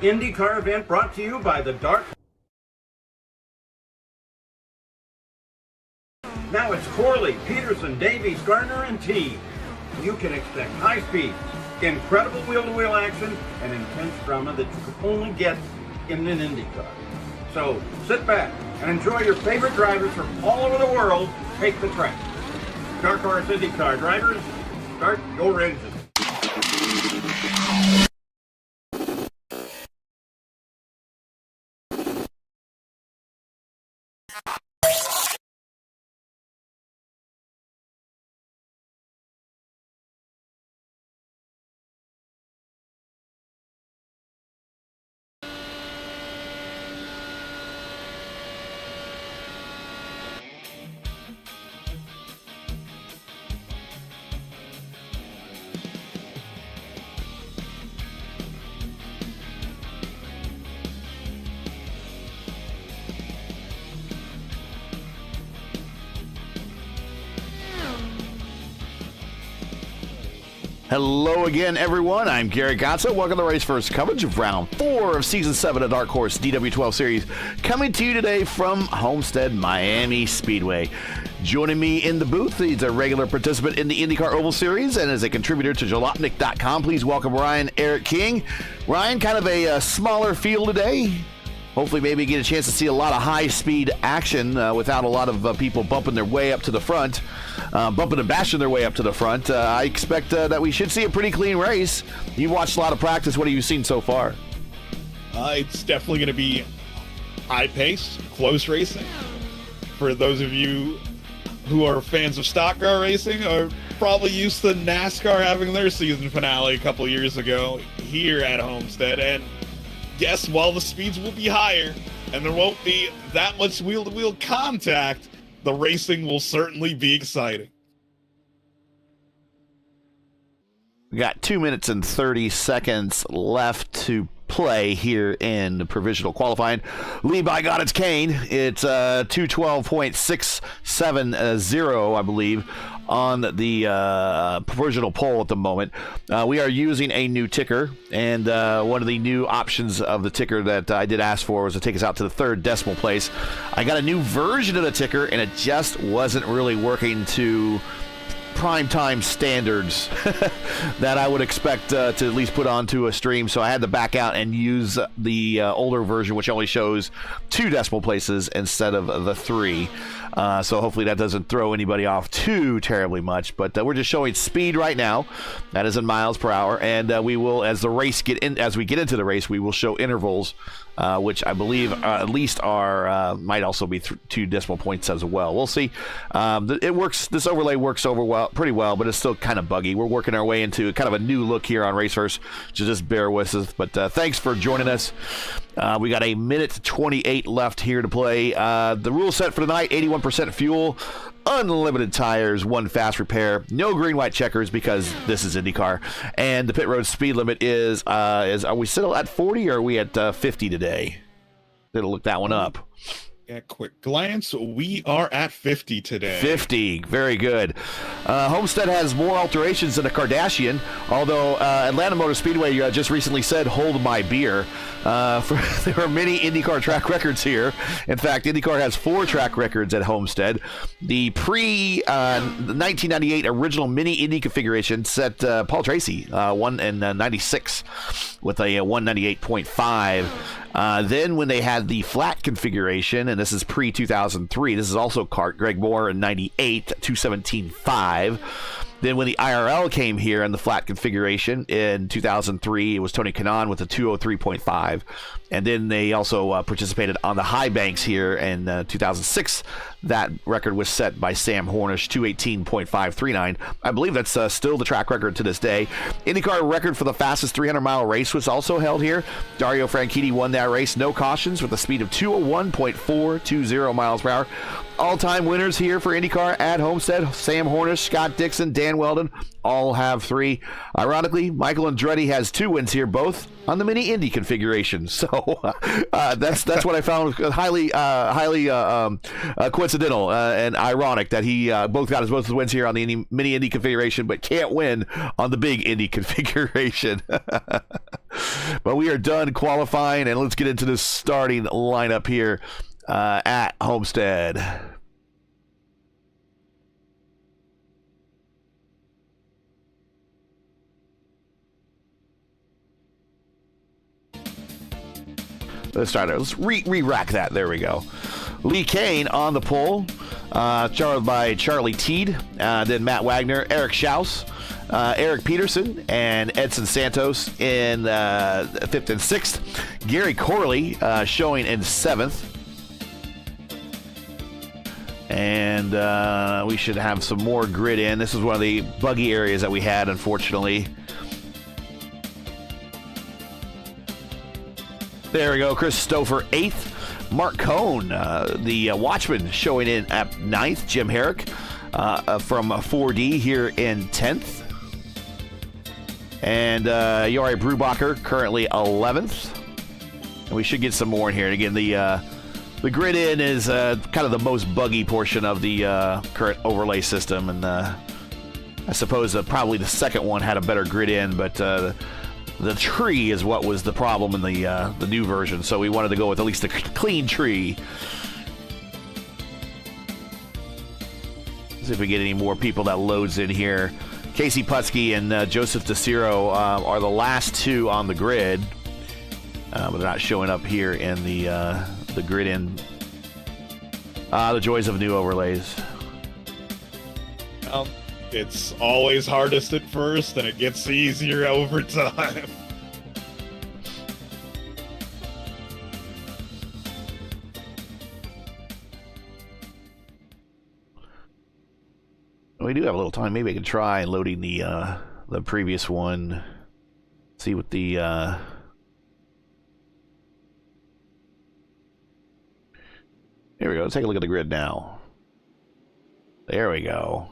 IndyCar event brought to you by the Dark. Now it's Corley, Peterson, Davies, Gardner, and T. You can expect high speeds, incredible wheel-to-wheel action, and intense drama that you can only get in an IndyCar. So sit back and enjoy your favorite drivers from all over the world take the track. Dark Horse IndyCar drivers, start your engine. Hello again, everyone. I'm Gary Gatsa. Welcome to RaceVerse coverage of Round 4 of Season 7 of Dark Horse DW12 Series. Coming to you today from Homestead, Miami Speedway. Joining me in the booth, he's a regular participant in the IndyCar Oval Series and is a contributor to Jalopnik.com. Please welcome Ryan Eric King. Ryan, kind of a smaller field today. Hopefully maybe get a chance to see a lot of high-speed action without a lot of people bumping their way up to the front, bumping and bashing their way up to the front. I expect that we should see a pretty clean race. You watched a lot of practice. What have you seen so far? It's definitely going to be high-paced, close racing. For those of you who are fans of stock car racing, are probably used to NASCAR having their season finale a couple years ago here at Homestead. And yes, while the speeds will be higher and there won't be that much wheel-to-wheel contact, the racing will certainly be exciting. We got 2 minutes and 30 seconds left to play here in the provisional qualifying. Lead by God, it's Kane. It's 212.670, I believe, on the provisional poll at the moment. We are using a new ticker, and one of the new options of the ticker that I did ask for was to take us out to the third decimal place. I got a new version of the ticker, and it just wasn't really working to primetime standards that I would expect to at least put onto a stream, so I had to back out and use the older version, which only shows 2 decimal places instead of the 3. So hopefully that doesn't throw anybody off too terribly much, but we're just showing speed right now. That is in miles per hour, and we will, as we get into the race, we will show intervals, which I believe at least are might also be 2 decimal points as well. We'll see. It works. This overlay works pretty well, but it's still kind of buggy. We're working our way into kind of a new look here on RaceVerse, so just bear with us. But thanks for joining us. We got a minute 28 left here to play. The rule set for tonight: 81% fuel, unlimited tires, 1 fast repair, no green-white checkers because this is IndyCar, and the pit road speed limit is are we still at 40 or are we at 50 today? Gotta look that one up. At quick glance, we are at 50 today. 50, very good. Homestead has more alterations than a Kardashian, although Atlanta Motor Speedway just recently said, hold my beer. There are many IndyCar track records here. In fact, IndyCar has 4 track records at Homestead. The pre-1998 original Mini Indy configuration set Paul Tracy won in 96 with a 198.5. Then when they had the flat configuration, and this is pre-2003, this is also kart, Greg Moore in 98, 217.5. Then when the IRL came here in the flat configuration in 2003, it was Tony Kanaan with a 203.5. And then they also participated on the high banks here in 2006. That record was set by Sam Hornish, 218.539. I believe that's still the track record to this day. IndyCar record for the fastest 300-mile race was also held here. Dario Franchitti won that race, no cautions, with a speed of 201.420 miles per hour. All-time winners here for IndyCar at Homestead: Sam Hornish, Scott Dixon, Dan Weldon, all have 3. Ironically, Michael Andretti has 2 wins here, both on the Mini Indy configuration. So that's what I found highly coincidental and ironic that he both got his wins here on the Mini Indy configuration, but can't win on the big Indy configuration. But we are done qualifying, and let's get into the starting lineup here at Homestead. Let's start. Let's re-rack that. There we go. Lee Kane on the pole, followed by Charlie Teed, then Matt Wagner, Eric Schaus, Eric Peterson, and Edson Santos in 5th and 6th. Gary Corley showing in 7th. And we should have some more grid in. This is one of the buggy areas that we had, unfortunately. There we go. Chris Stouffer, 8th. Mark Cohn, the Watchman, showing in at 9th. Jim Herrick from 4D here in 10th. And Jori Brubacher, currently 11th. And we should get some more in here. And again, the grid in is kind of the most buggy portion of the current overlay system. And I suppose probably the second one had a better grid in, but the tree is what was the problem in the new version, so we wanted to go with at least a clean tree. Let's see if we get any more people that loads in here. Casey Putski and Joseph DeCiro are the last two on the grid, but they're not showing up here in the grid in. The joys of new overlays. It's always hardest at first, and it gets easier over time. We do have a little time. Maybe I can try loading the previous one. See what the here we go. Let's take a look at the grid now. There we go.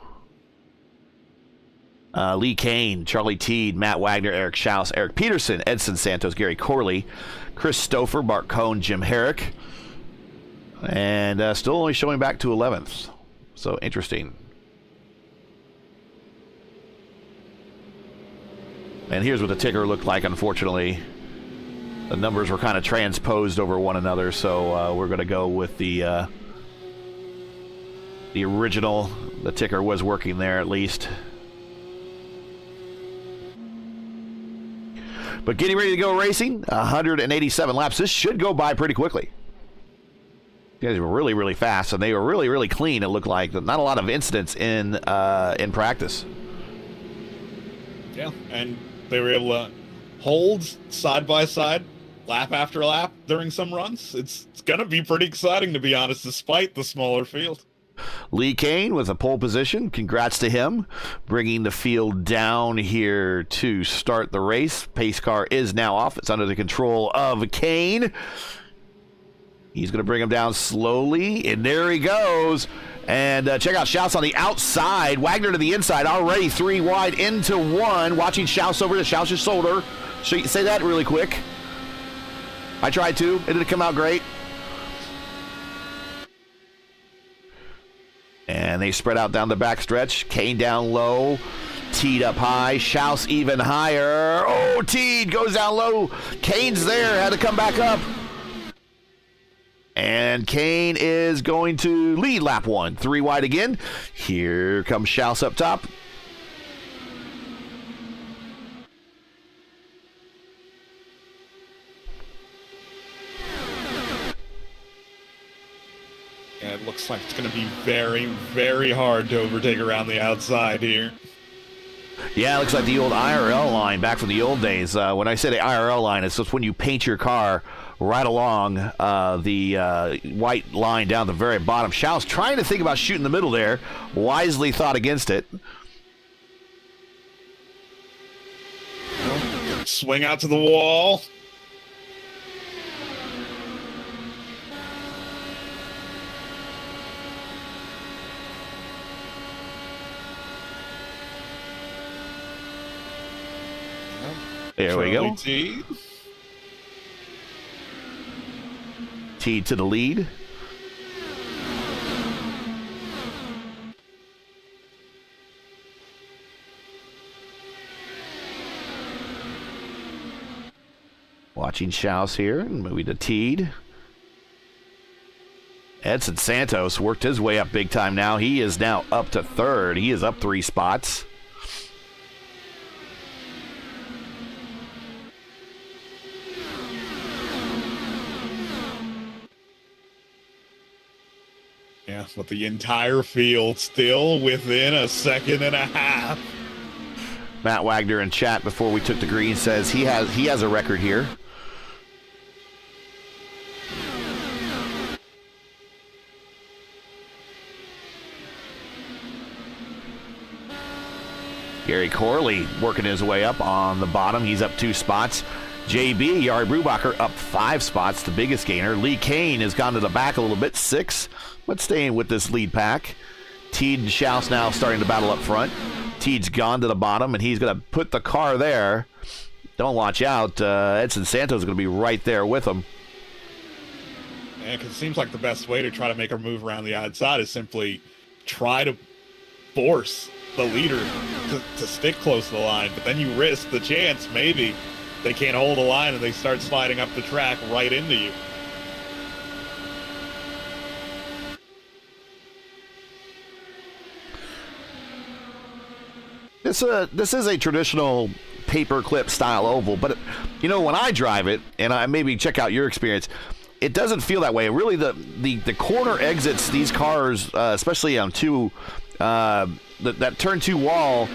Lee Kane, Charlie Teed, Matt Wagner, Eric Schaus, Eric Peterson, Edson Santos, Gary Corley, Chris Stouffer, Mark Cohn, Jim Herrick, and still only showing back to 11th. So interesting. And here's what the ticker looked like. Unfortunately, the numbers were kind of transposed over one another, so we're going to go with the original. The ticker was working there at least. But getting ready to go racing, 187 laps. This should go by pretty quickly. You guys were really, really fast, and they were really, really clean. It looked like not a lot of incidents in practice. Yeah, and they were able to hold side by side, lap after lap during some runs. It's going to be pretty exciting, to be honest, despite the smaller field. Lee Kane with a pole position. Congrats to him. Bringing the field down here to start the race. Pace car is now off. It's under the control of Kane. He's going to bring him down slowly, and there he goes. And check out Schaus on the outside. Wagner to the inside, already 3 wide into 1. Watching Schaus over to Schaus's shoulder. Say that really quick. I tried to. It didn't come out great. And they spread out down the backstretch. Kane down low. Teed up high. Schaus even higher. Oh, Teed goes down low. Kane's there. Had to come back up. And Kane is going to lead lap 1. 3 wide again. Here comes Schaus up top. And it looks like it's going to be very, very hard to overtake around the outside here. Yeah, it looks like the old IRL line back from the old days. When I say the IRL line, it's just when you paint your car right along the white line down the very bottom. Schaus trying to think about shooting the middle there. Wisely thought against it. Swing out to the wall. There we go. Teed to the lead. watching Schaus here, and moving to Teed. Edson Santos worked his way up big time now. He is now up to third. He is up 3 spots. Yeah, but the entire field still within a second and a half. Matt Wagner in chat before we took the green says he has a record here. Gary Corley working his way up on the bottom. He's up 2 spots. JB, Yari Brubacher, up 5 spots, the biggest gainer. Lee Kane has gone to the back a little bit, 6, but staying with this lead pack. Teed and Schaus now starting to battle up front. Teed's gone to the bottom, and he's going to put the car there. Don't watch out. Edson Santos is going to be right there with him. Yeah, because it seems like the best way to try to make her move around the outside is simply try to force the leader to stick close to the line, but then you risk the chance maybe they can't hold the line and they start sliding up the track right into you. This is a traditional paperclip style oval, but you know, when I drive it, and I maybe check out your experience, it doesn't feel that way. Really, the corner exits, these cars, especially on that turn 2 wall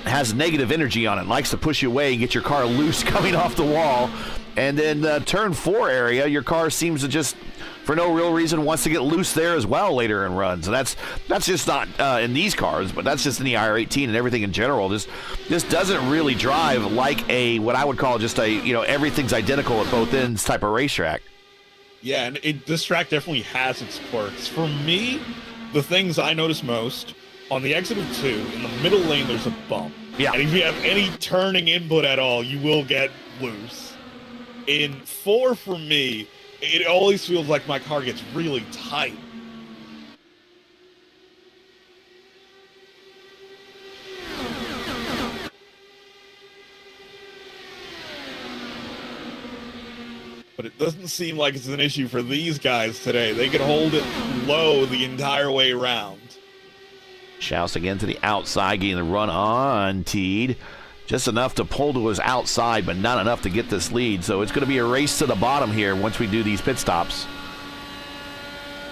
has negative energy on it, likes to push you away and get your car loose coming off the wall. And then the turn 4 area, your car seems to just, for no real reason, wants to get loose there as well later in runs. And that's just not in these cars, but that's just in the IR18 and everything in general. This doesn't really drive like a, what I would call just a, you know, everything's identical at both ends type of racetrack. Yeah, and this track definitely has its quirks. For me, the things I notice most, on the exit of 2, in the middle lane, there's a bump. Yeah. And if you have any turning input at all, you will get loose. In 4, for me, it always feels like my car gets really tight. But it doesn't seem like it's an issue for these guys today. They can hold it low the entire way around. Schaus again to the outside, getting the run on Teed. Just enough to pull to his outside, but not enough to get this lead. So it's going to be a race to the bottom here once we do these pit stops.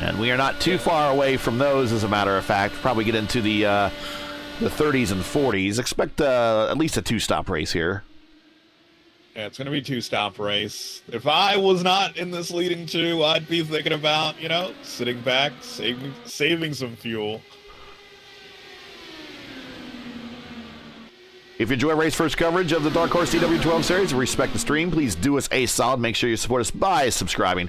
And we are not too far away from those, as a matter of fact. Probably get into the 30s and 40s. Expect at least a 2-stop race here. Yeah, it's going to be a 2-stop race. If I was not in this leading 2, I'd be thinking about, you know, sitting back, saving some fuel. If you enjoy RaceVerse coverage of the Dark Horse DW12 series and respect the stream, please do us a solid. Make sure you support us by subscribing.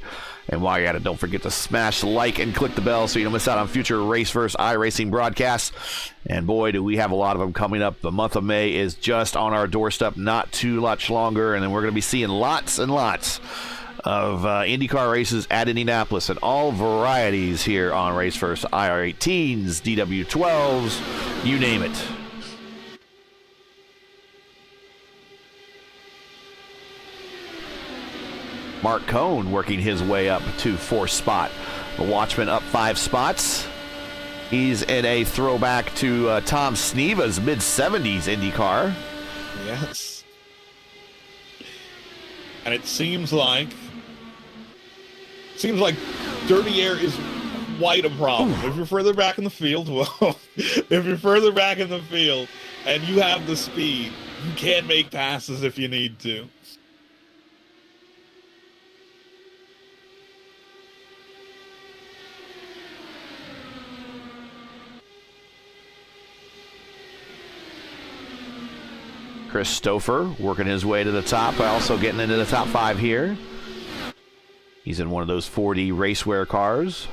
And while you're at it, don't forget to smash the like and click the bell so you don't miss out on future RaceVerse iRacing broadcasts. And boy, do we have a lot of them coming up. The month of May is just on our doorstep, not too much longer. And then we're going to be seeing lots and lots of IndyCar races at Indianapolis and all varieties here on RaceVerse, IR18s, DW12s, you name it. Mark Cohn working his way up to 4th spot. The Watchman up 5 spots. He's in a throwback to Tom Sneva's mid-70s IndyCar. Yes. And it seems like dirty air is quite a problem. Ooh. If you're further back in the field, well, if you're further back in the field and you have the speed, you can make passes if you need to. Chris Stouffer working his way to the top, also getting into the top 5 here. He's in one of those 4D Racewear cars.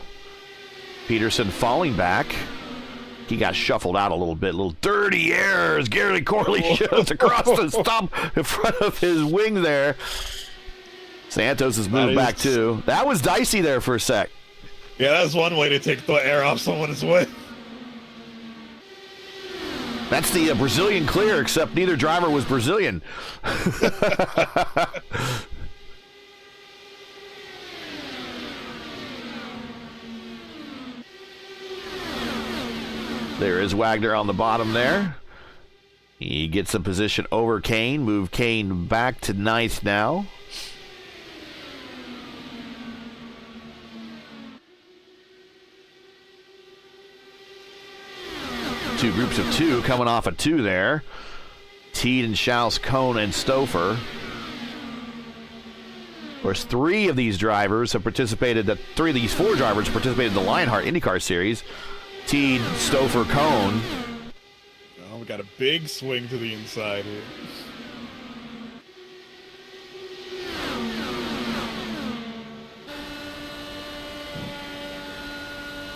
Peterson falling back. He got shuffled out a little bit. Little dirty air as Gary Corley shows across the stump in front of his wing there. Santos has moved back too. That was dicey there for a sec. Yeah, that's one way to take the air off someone's wing. That's the Brazilian clear, except neither driver was Brazilian. There is Wagner on the bottom there. He gets a position over Kane. Move Kane back to ninth now. Two groups of two coming off of two there. Teed and Schaus, Cone, and Stouffer. Of course, three of these four drivers participated in the Lionheart IndyCar Series. Teed, Stouffer, Cone. Oh, we got a big swing to the inside here.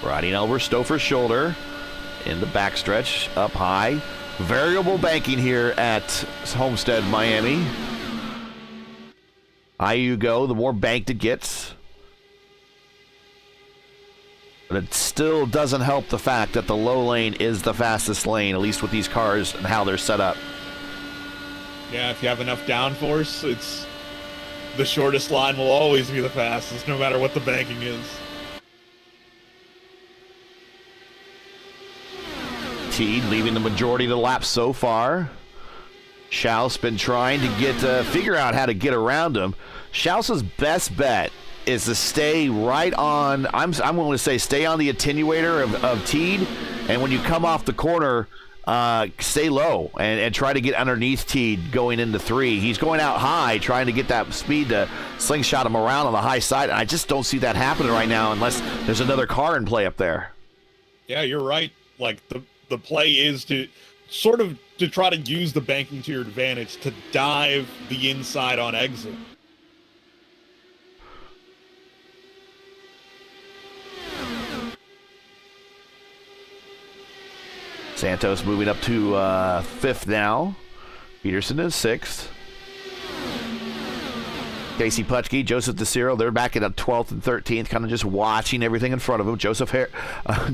Riding over Stouffer's shoulder in the backstretch, up high. Variable banking here at Homestead, Miami. Higher you go, the more banked it gets. But it still doesn't help the fact that the low lane is the fastest lane, at least with these cars and how they're set up. Yeah, if you have enough downforce, it's the shortest line will always be the fastest, no matter what the banking is. Teed leaving the majority of the laps so far. Schaus been trying to figure out how to get around him. Schaus's best bet is to stay right on, I'm willing to say, stay on the attenuator of Teed, and when you come off the corner, stay low and try to get underneath Teed going into three. He's going out high, trying to get that speed to slingshot him around on the high side, and I just don't see that happening right now unless there's another car in play up there. Yeah, you're right. Like, the play is to sort of to try to use the banking to your advantage to dive the inside on exit. Santos moving up to fifth now. Peterson is sixth. Casey Putchke, Joseph DeCiro, they're back at 12th and 13th, kind of just watching everything in front of them.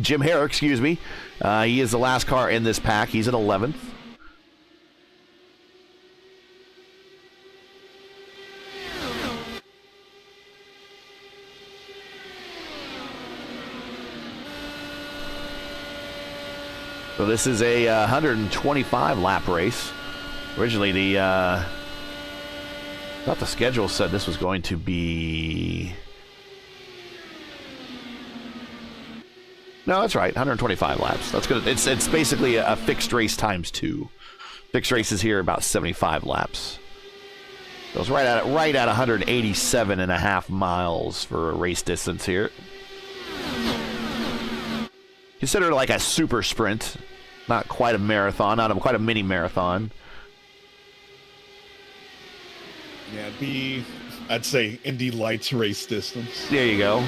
Jim Hare, excuse me. He is the last car in this pack. He's at 11th. So this is a 125 lap race. Originally, I thought the schedule said this was going to be... No, that's right. 125 laps. That's good. It's basically a fixed race times two. Fixed races here about 75 laps. So it's right at 187.5 miles for a race distance here. Consider it like a super sprint, not quite a marathon, not quite a mini marathon. Yeah, I'd say Indy Lights race distance. There you go.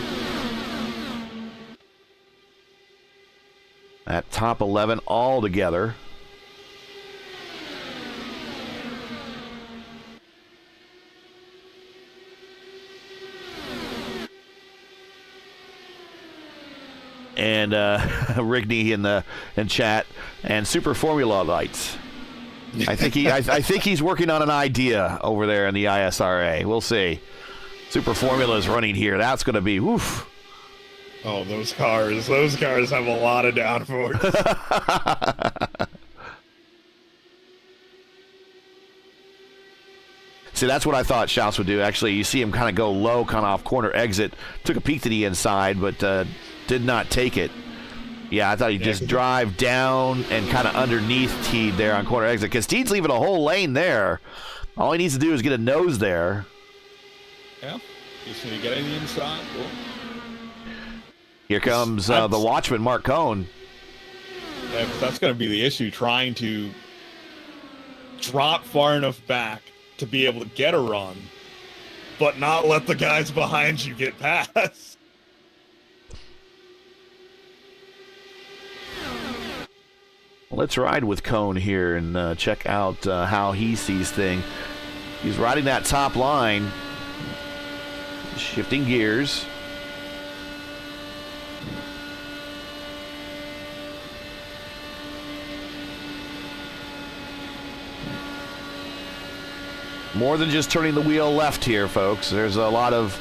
At top 11 all together. And Rigney in chat, and Super Formula Lights. I think he's working on an idea over there in the ISRA. We'll see. Super Formula is running here. That's going to be woof. Oh, those cars have a lot of downforce. See, that's what I thought Schaus would do. Actually, you see him kind of go low, kind of off corner exit. Took a peek to the inside, but did not take it. Yeah, I thought he'd just drive down and kind of underneath Teed there on corner exit, because Teed's leaving a whole lane there. All he needs to do is get a nose there. Yeah, just need to get in the inside. Cool. Here comes the watchman, Mark Cohn. Yeah, that's going to be the issue, trying to drop far enough back to be able to get a run, but not let the guys behind you get past. Let's ride with Cohn here and check out how he sees things. He's riding that top line, shifting gears. More than just turning the wheel left here, folks. There's a lot of,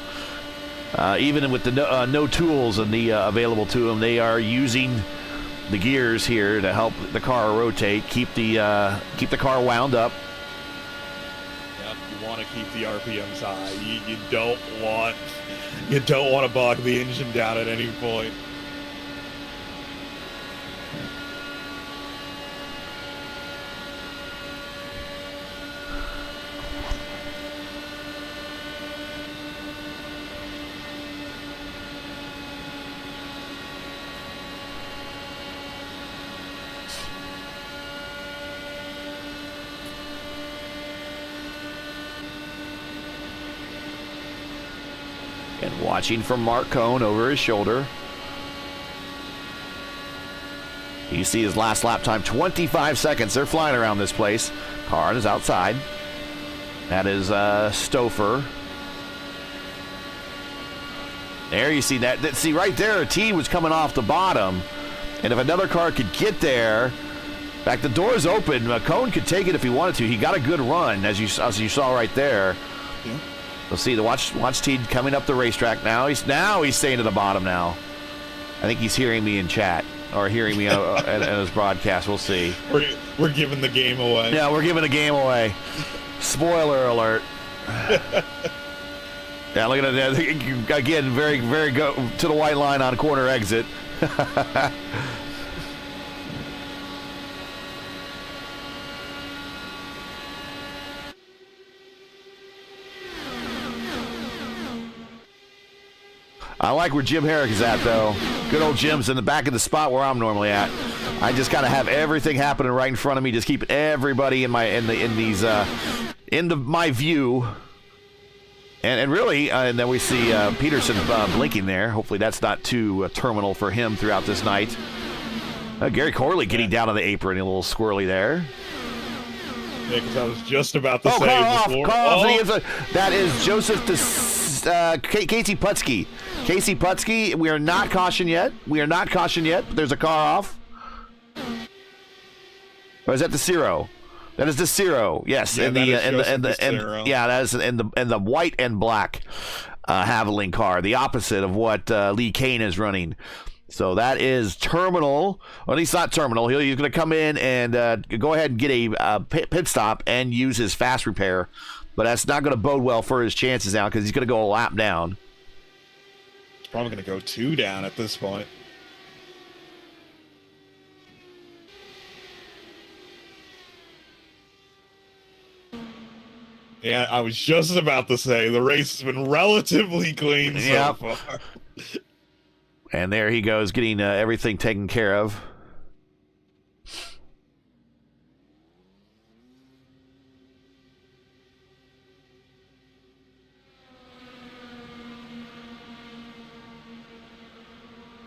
even with the no tools and the available to them, they are using the gears here to help the car rotate, keep the car wound up. Yep, you want to keep the RPMs high. You don't want to bog the engine down at any point. And watching from Mark Cohn over his shoulder. You see his last lap time, 25 seconds. They're flying around this place. Car is outside. That is Stouffer. There you see that. See right there, T was coming off the bottom. And if another car could get there, back the door's open. Cohn could take it if he wanted to. He got a good run, as you saw right there. Yeah. We'll see the watch T coming up the racetrack now. He's staying to the bottom now. I think he's hearing me in chat or hearing me at his broadcast. We'll see. We're giving the game away. Yeah, we're giving the game away. Spoiler alert. Yeah, look at that again. Very, very go to the white line on corner exit. I like where Jim Herrick is at, though. Good old Jim's in the back of the spot where I'm normally at. I just kind of have everything happening right in front of me, just keeping everybody in my view. And really, and then we see Peterson blinking there. Hopefully, that's not too terminal for him throughout this night. Gary Corley getting down on the apron, a little squirrely there. Yeah, because I was just about to say car before. off. That is Joseph Casey Putski. Casey Putski, we are not cautioned yet. But there's a car off. Or is that the Ciro? That is the Ciro. Yes, yeah, that is in the white and black Haviland car, the opposite of what Lee Kane is running. So that is terminal. Well, he's not terminal. He's going to come in and go ahead and get a pit stop and use his fast repair. But that's not going to bode well for his chances now because he's going to go a lap down. He's probably going to go 2 down at this point. Yeah, I was just about to say the race has been relatively clean so far. And there he goes, getting everything taken care of.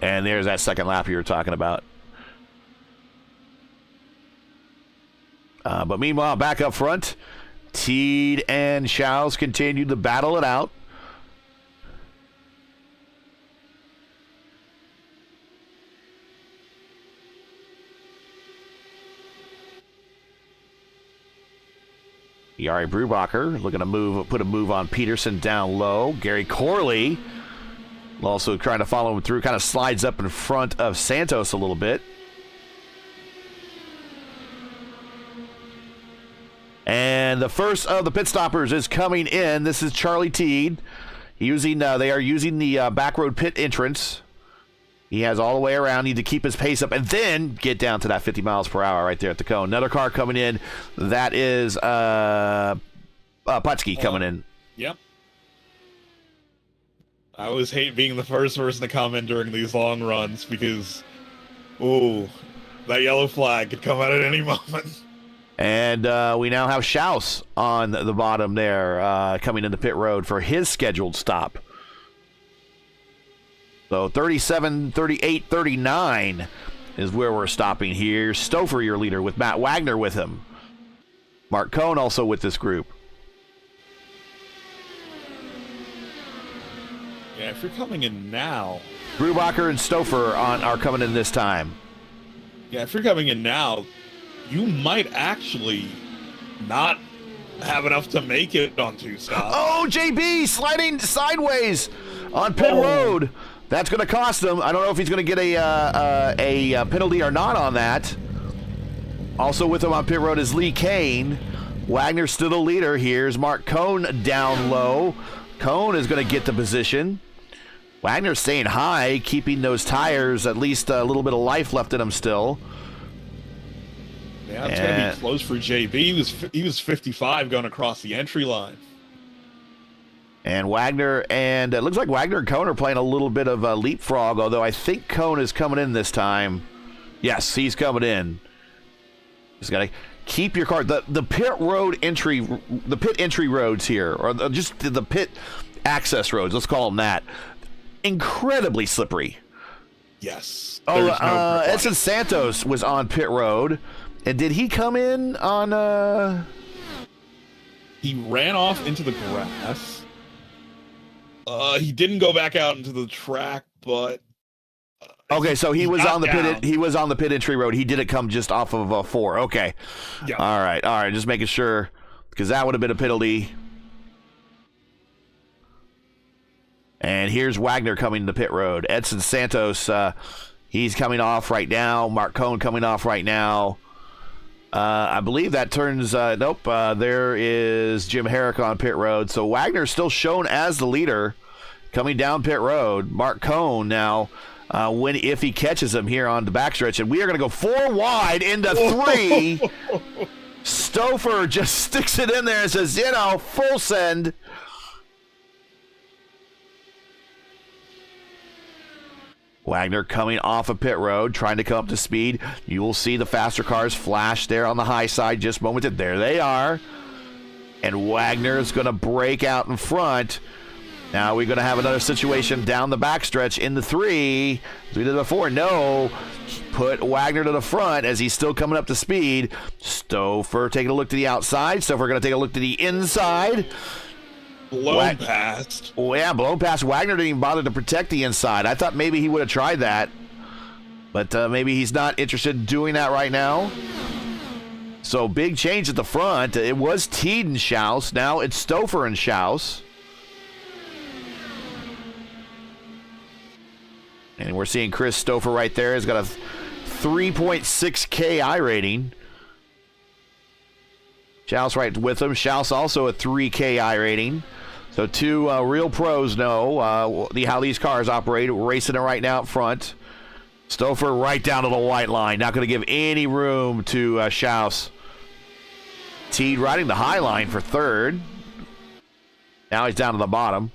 And there's that second lap you were talking about. But meanwhile, back up front, Teed and Schaus continue to battle it out. Jari Brubacher looking to put a move on Peterson down low. Gary Corley also trying to follow him through, kind of slides up in front of Santos a little bit. And the first of the pit stoppers is coming in. This is Charlie Teed. They are using the back road pit entrance. He has all the way around, need to keep his pace up, and then get down to that 50 miles per hour right there at the cone. Another car coming in. That is Putski coming in. Yep. I always hate being the first person to come in during these long runs because, that yellow flag could come out at any moment. And we now have Schaus on the bottom there, coming into pit road for his scheduled stop. So 37, 38, 39 is where we're stopping here. Stouffer, your leader, with Matt Wagner with him. Mark Cohn also with this group. Yeah, if you're coming in now... Brubacher and Stouffer are coming in this time. Yeah, if you're coming in now, you might actually not have enough to make it on 2 stops. Oh, JB sliding sideways on pit road. That's going to cost him. I don't know if he's going to get a penalty or not on that. Also with him on pit road is Lee Kane. Wagner's still the leader. Here's Mark Cohn down low. Cohn is going to get the position. Wagner's staying high, keeping those tires at least a little bit of life left in them still. Yeah, it's going to be close for JB. He was 55 going across the entry line. And Wagner, and it looks like Wagner and Cohn are playing a little bit of a leapfrog, although I think Cohn is coming in this time. Yes, he's coming in. Just got to keep your car. The pit road entry, the pit entry roads here, or just the pit access roads, let's call them that, incredibly slippery. Yes. Edson Santos was on pit road, and did he come in on... He ran off into the grass. He didn't go back out into the track, but okay, so he was on the down. pit. He was on the pit entry road. He didn't come just off of 4. Okay, yeah. All right. Just making sure, because that would have been a penalty. And here's Wagner coming to pit road. Edson Santos, he's coming off right now. Mark Cohn coming off right now. I believe that turns, nope, there is Jim Herrick on pit road. So Wagner's still shown as the leader coming down pit road. Mark Cohn now, if he catches him here on the backstretch. And we are going to go 4 wide into 3. Stouffer just sticks it in there and says, full send. Wagner coming off of pit road, trying to come up to speed. You will see the faster cars flash there on the high side just momentarily. There they are. And Wagner is going to break out in front. Now we're going to have another situation down the backstretch in the 3. As we did before. No. Put Wagner to the front as he's still coming up to speed. Stouffer taking a look to the outside. Stouffer going to take a look to the inside. Blown past. Oh, yeah, blown past. Wagner didn't even bother to protect the inside. I thought maybe he would have tried that. But maybe he's not interested in doing that right now. So big change at the front. It was Teed and Schaus. Now it's Stouffer and Schaus. And we're seeing Chris Stouffer right there. He's got a 3.6 Ki rating. Schaus right with him. Schaus also a 3 Ki rating. So 2 real pros know how these cars operate. Racing it right now up front. Stouffer right down to the white line. Not going to give any room to Schaus. Teed riding the high line for 3rd. Now he's down to the bottom.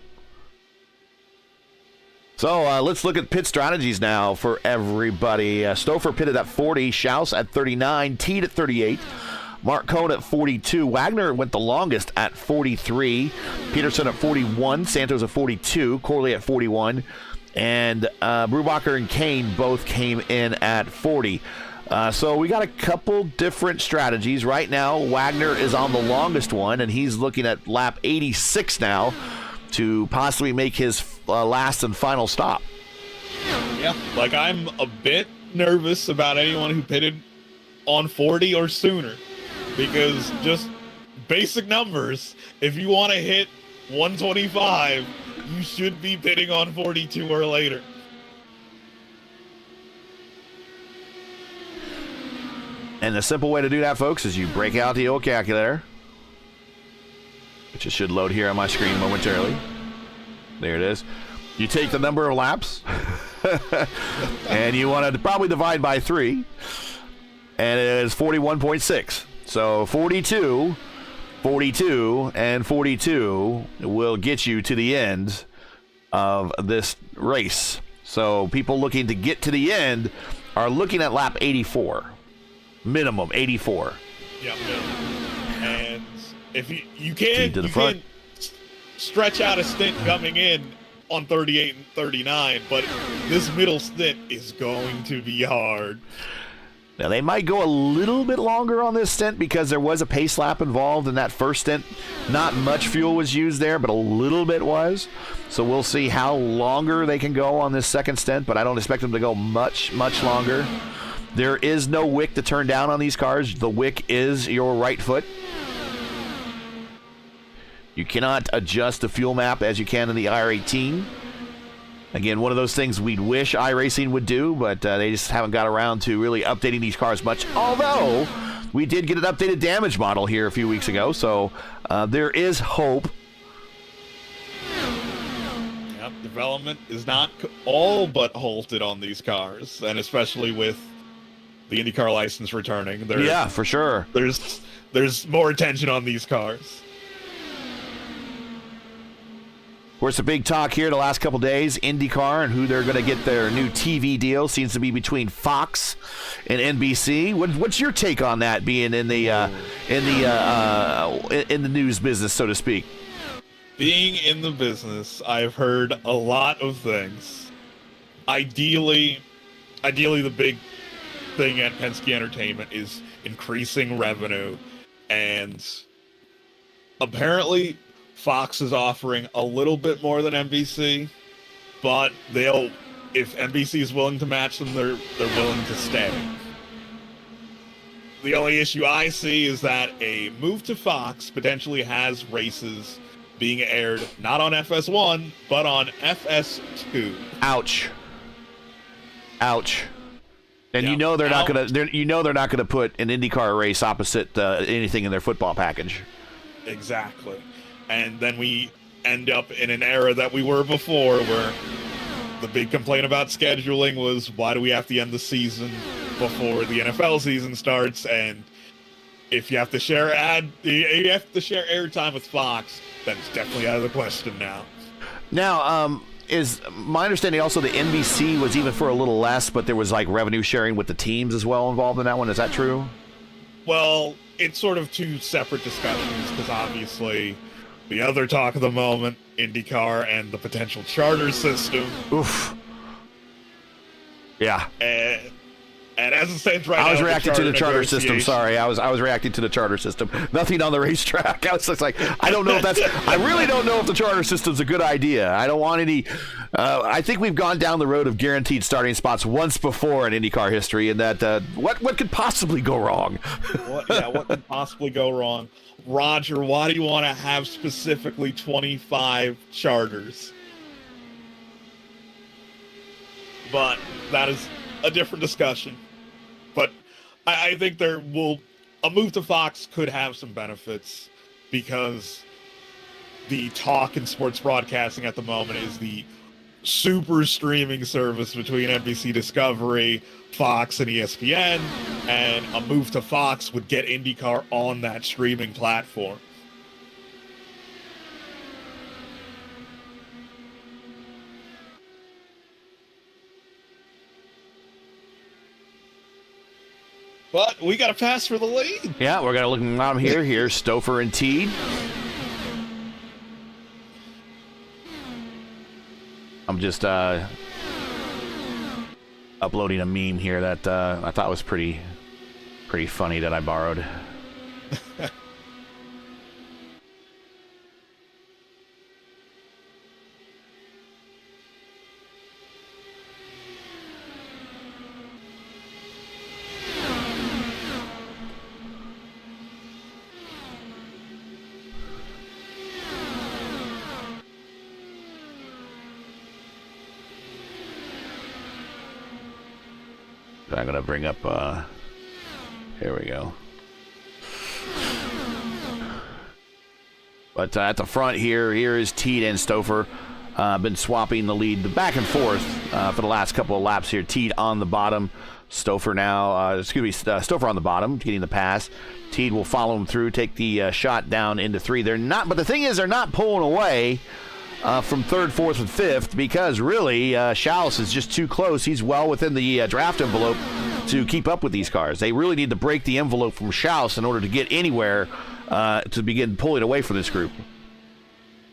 So let's look at pit strategies now for everybody. Stouffer pitted at 40. Schaus at 39. Teed at 38. Mark Cohn at 42. Wagner went the longest at 43. Peterson at 41. Santos at 42. Corley at 41. And Brubacher and Kane both came in at 40. So we got a couple different strategies. Right now, Wagner is on the longest one, and he's looking at lap 86 now to possibly make his last and final stop. Yeah, like I'm a bit nervous about anyone who pitted on 40 or sooner. Because just basic numbers, if you want to hit 125, you should be pitting on 42 or later. And the simple way to do that, folks, is you break out the old calculator, which it should load here on my screen momentarily. There it is. You take the number of laps, and you want to probably divide by 3, and it is 41.6. So 42, 42, and 42 will get you to the end of this race. So people looking to get to the end are looking at lap 84. Minimum 84. Yeah, and if you can stretch out a stint coming in on 38 and 39, but this middle stint is going to be hard. Now, they might go a little bit longer on this stint because there was a pace lap involved in that first stint. Not much fuel was used there, but a little bit was. So we'll see how longer they can go on this second stint, but I don't expect them to go much, much longer. There is no wick to turn down on these cars. The wick is your right foot. You cannot adjust the fuel map as you can in the IR18. Again, one of those things we'd wish iRacing would do, but they just haven't got around to really updating these cars much. Although, we did get an updated damage model here a few weeks ago, so there is hope. Yep, development is not all but halted on these cars, and especially with the IndyCar license returning. Yeah, for sure. There's more attention on these cars. Of course, the big talk here the last couple days, IndyCar and who they're going to get their new TV deal seems to be between Fox and NBC. What's your take on that being in the news business, so to speak? Being in the business, I've heard a lot of things. Ideally, the big thing at Penske Entertainment is increasing revenue, and apparently Fox is offering a little bit more than NBC, but if NBC is willing to match them, they're willing to stay. The only issue I see is that a move to Fox potentially has races being aired not on FS1 but on FS2. Ouch. And Yeah, you know they're not gonna put an IndyCar race opposite anything in their football package. Exactly. And then we end up in an era that we were before, where the big complaint about scheduling was, why do we have to end the season before the NFL season starts? And if you have to share airtime with Fox, then it's definitely out of the question now. Now, is my understanding also the NBC was even for a little less, but there was like revenue sharing with the teams as well involved in that one. Is that true? Well, it's sort of two separate discussions, because obviously the other talk of the moment, IndyCar and the potential charter system. Oof. Yeah. And as it stands right now, I was reacting to the charter system. Sorry, I was reacting to the charter system. Nothing on the racetrack. I was just like, I don't know if that's. I really don't know if the charter system's a good idea. I don't want any. I think we've gone down the road of guaranteed starting spots once before in IndyCar history, and that what could possibly go wrong? What could possibly go wrong? Roger, why do you want to have specifically 25 charters? But that is a different discussion. But I think a move to Fox could have some benefits, because the talk in sports broadcasting at the moment is the super streaming service between NBC Discovery, Fox, and ESPN, and a move to Fox would get IndyCar on that streaming platform. But we got a pass for the lead. Yeah, we're gonna look at them here. Here's Stouffer and Teed. I'm just uploading a meme here that I thought was pretty funny that I borrowed. I'm gonna bring up here we go. But at the front here is Teed and Stouffer. Been swapping the lead back and forth for the last couple of laps here. Teed on the bottom, Stouffer Stouffer on the bottom, getting the pass. Teed will follow him through, take the shot down into 3. But the thing is, they're not pulling away from 3rd, 4th, and 5th, because really Schaus is just too close. He's well within the draft envelope to keep up with these cars. They really need to break the envelope from Schaus in order to get anywhere to begin pulling away from this group.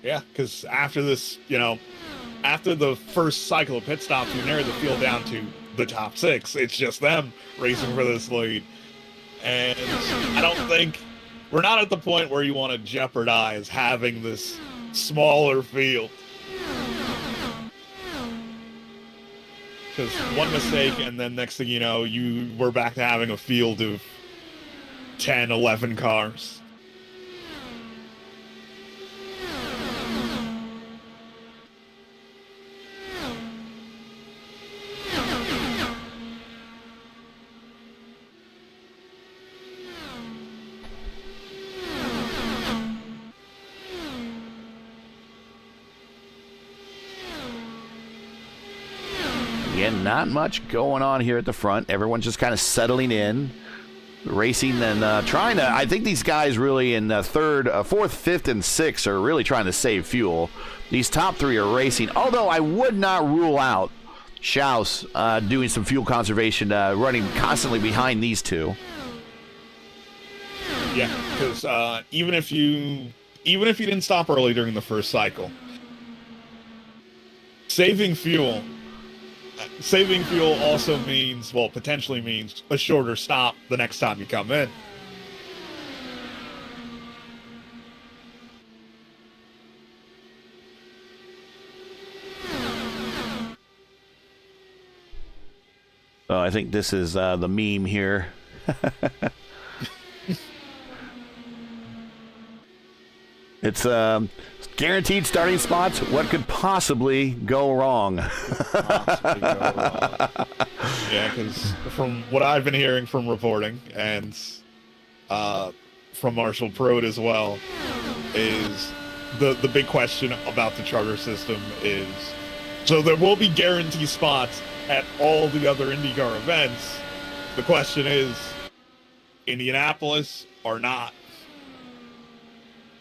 Yeah, because after this, after the first cycle of pit stops, we narrowed the field down to the top 6. It's just them racing for this lead. And I don't think we're not at the point where you want to jeopardize having this smaller field. Because one mistake, and then next thing you know, we're back to having a field of 10, 11 cars. Again, not much going on here at the front. Everyone's just kind of settling in, racing and trying to. I think these guys really in third, fourth, fifth, and sixth are really trying to save fuel. These top three are racing, although I would not rule out Schaus doing some fuel conservation, running constantly behind these two. Yeah, because even if you didn't stop early during the first cycle, saving fuel also means, well, potentially means a shorter stop the next time you come in. Oh, I think this is the meme here. It's guaranteed starting spots. What could possibly go wrong? Yeah, because from what I've been hearing from reporting and from Marshall Pruitt as well, is the big question about the charter system is, so there will be guaranteed spots at all the other IndyCar events. The question is, Indianapolis or not?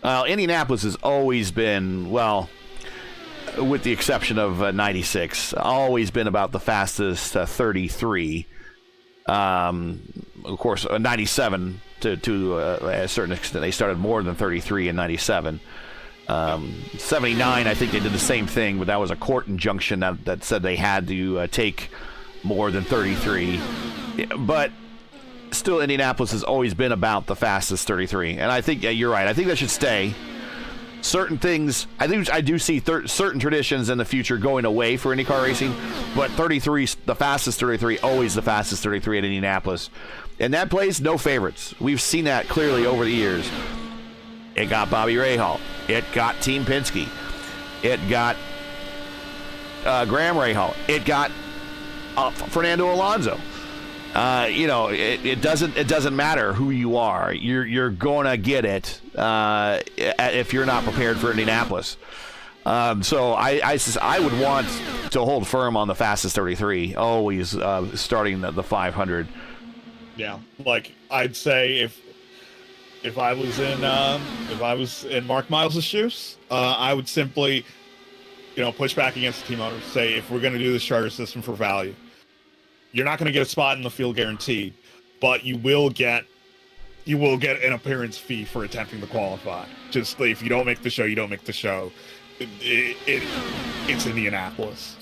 Indianapolis has always been, well, with the exception of 96, always been about the fastest 33. Of course, 97 to a certain extent, they started more than 33 in 97. 79, I think they did the same thing, but that was a court injunction that said they had to take more than 33. But still, Indianapolis has always been about the fastest 33, and I think you're right. I think that should stay. Certain things, I do see certain traditions in the future going away for IndyCar racing, but 33, the fastest 33, always the fastest 33 at Indianapolis. And that place, no favorites. We've seen that clearly over the years. It got Bobby Rahal. It got Team Penske. It got Graham Rahal. It got Fernando Alonso. It doesn't matter who you are. You're gonna get it if you're not prepared for Indianapolis. So I would want to hold firm on the fastest 33, always starting the 500. Yeah, like I'd say if I was in Mark Miles' shoes, I would simply, push back against the team owners. Say, if we're going to do this charter system for value, you're not going to get a spot in the field guaranteed, but you will get an appearance fee for attempting to qualify. Just if you don't make the show, you don't make the show. It's Indianapolis.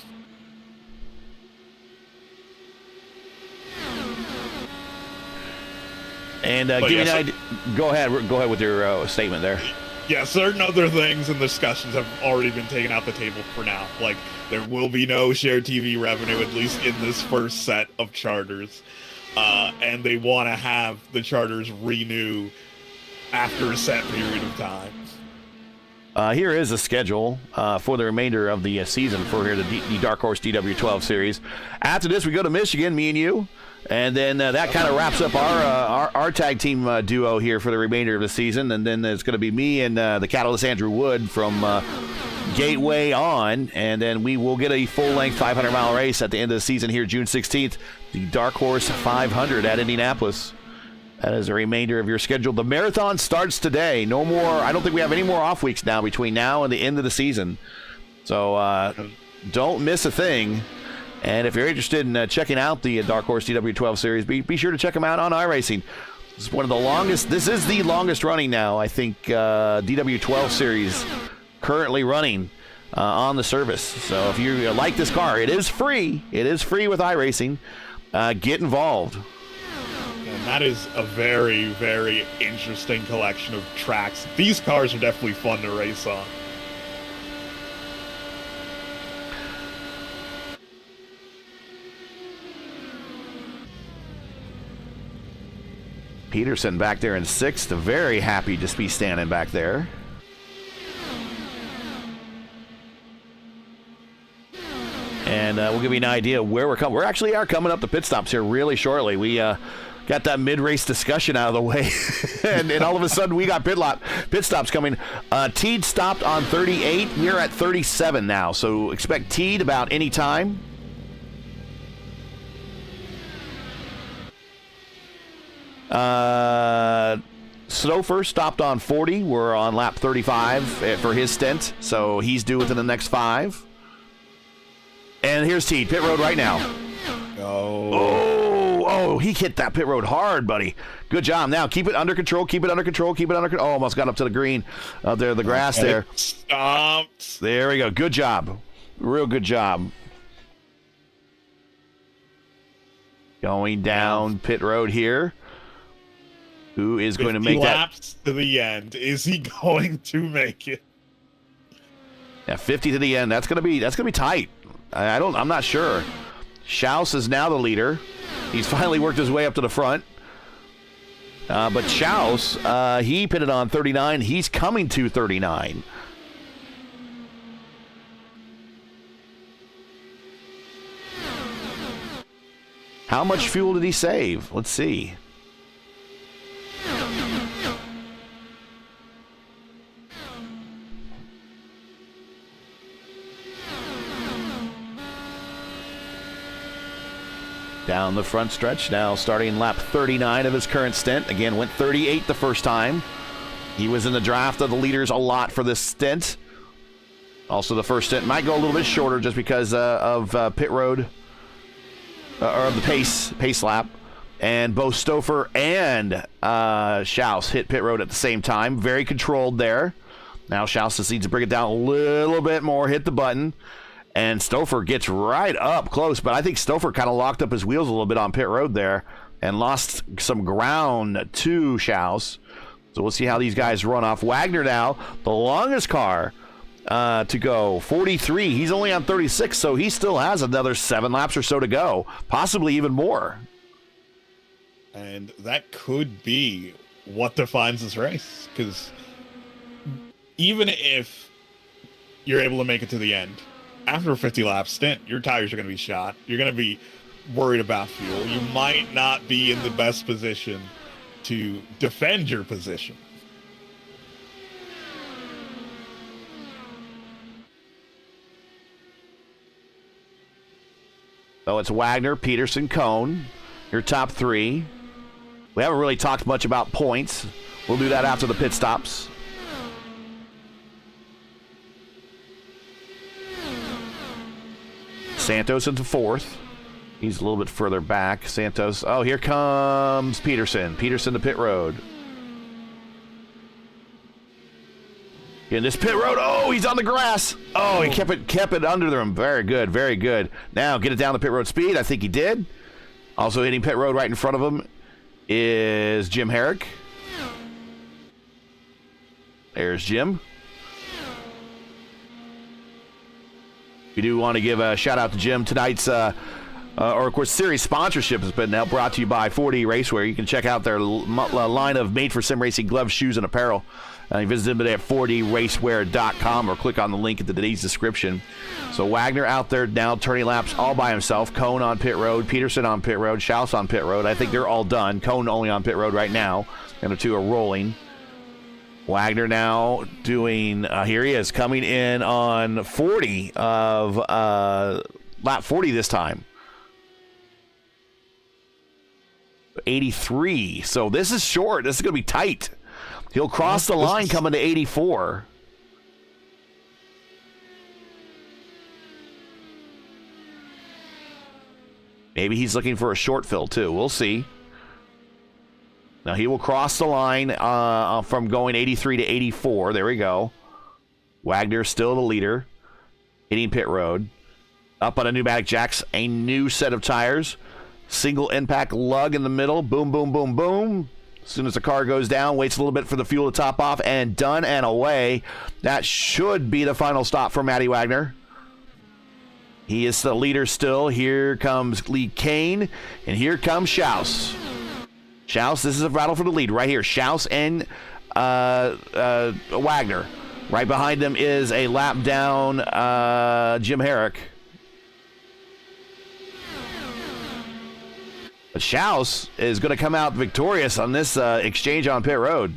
And give me an idea. Go ahead with your statement there. Yeah, certain other things and discussions have already been taken out the table for now. Like, there will be no shared TV revenue, at least in this first set of charters. And they want to have the charters renew after a set period of time. Here is a schedule for the remainder of the season for the Dark Horse DW12 series. After this, we go to Michigan, me and you. And then that kind of wraps up our tag team duo here for the remainder of the season. And then it's going to be me and the Catalyst Andrew Wood from Gateway on. And then we will get a full-length 500-mile race at the end of the season here, June 16th, the Dark Horse 500 at Indianapolis. That is the remainder of your schedule. The marathon starts today. No more. I don't think we have any more off weeks now between now and the end of the season. So don't miss a thing. And if you're interested in checking out the Dark Horse DW12 series, be sure to check them out on iRacing. This is one of the longest. This is the longest running now, I think, DW12 series currently running on the service. So if you like this car, it is free. It is free with iRacing. Get involved. And that is a very, very interesting collection of tracks. These cars are definitely fun to race on. Peterson back there in sixth, very happy to be standing back there. And we'll give you an idea where we're coming. We actually are coming up the pit stops here really shortly. We got that mid-race discussion out of the way, and all of a sudden we got pit stops coming. Teed stopped on 38. We're at 37 now, so expect Teed about any time. Stouffer stopped on 40. We're on lap 35 for his stint, so he's due within the next 5. And here's Teed, pit road right now. Oh, he hit that pit road hard, buddy. Good job. Now keep it under control, keep it under control, keep it under control. Oh, almost got up to the green out there, the grass there. Stopped. There we go. Good job. Real good job. Going down pit road here. Who is going to make that? Laps to the end. Is he going to make it? Yeah, 50 to the end. That's gonna be tight. I'm not sure. Schaus is now the leader. He's finally worked his way up to the front. But Schaus, he pitted on 39. He's coming to 39. How much fuel did he save? Let's see. Down the front stretch now, starting lap 39 of his current stint. Again, went 38 the first time. He was in the draft of the leaders a lot for this stint. Also, the first stint might go a little bit shorter just because of pit road, or of the pace lap. And both Stouffer and Schaus hit pit road at the same time. Very controlled there. Now Schaus just needs to bring it down a little bit more, hit the button. And Stouffer gets right up close, but I think Stouffer kind of locked up his wheels a little bit on pit road there and lost some ground to Schaus. So we'll see how these guys run off. Wagner now, the longest car to go, 43. He's only on 36, so he still has another 7 laps or so to go, possibly even more. And that could be what defines this race, because even if you're able to make it to the end, after a 50-lap stint, your tires are going to be shot. You're going to be worried about fuel. You might not be in the best position to defend your position. So it's Wagner, Peterson, Cone, your top 3. We haven't really talked much about points. We'll do that after the pit stops. Santos into 4th. He's a little bit further back. Santos. Oh, here comes Peterson. Peterson to pit road. In this pit road. Oh, he's on the grass. Oh, he kept it under him. Very good, very good. Now get it down to pit road speed. I think he did. Also hitting pit road right in front of him is Jim Herrick. There's Jim. We do want to give a shout out to Jim. Tonight's, or of course, series sponsorship has been now brought to you by 4D Racewear. You can check out their line of made for sim racing gloves, shoes, and apparel. You visit them today at 4dracewear.com or click on the link in today's description. So Wagner out there now turning laps all by himself. Cone on pit road, Peterson on pit road, Schaus on pit road. I think they're all done. Cone only on pit road right now, and the 2 are rolling. Wagner now doing, here he is, coming in on 40 of lap 40 this time. 83. So this is short. This is going to be tight. He'll cross the line coming to 84. Maybe he's looking for a short fill too. We'll see. Now he will cross the line from going 83 to 84. There we go. Wagner still the leader. Hitting pit road. Up on a pneumatic jacks. A new set of tires. Single impact lug in the middle. Boom, boom, boom, boom. As soon as the car goes down, waits a little bit for the fuel to top off, and done and away. That should be the final stop for Matty Wagner. He is the leader still. Here comes Lee Kane, and here comes Schaus. Schaus, this is a battle for the lead right here. Schaus and Wagner. Right behind them is a lap down Jim Herrick. But Schaus is going to come out victorious on this exchange on pit road.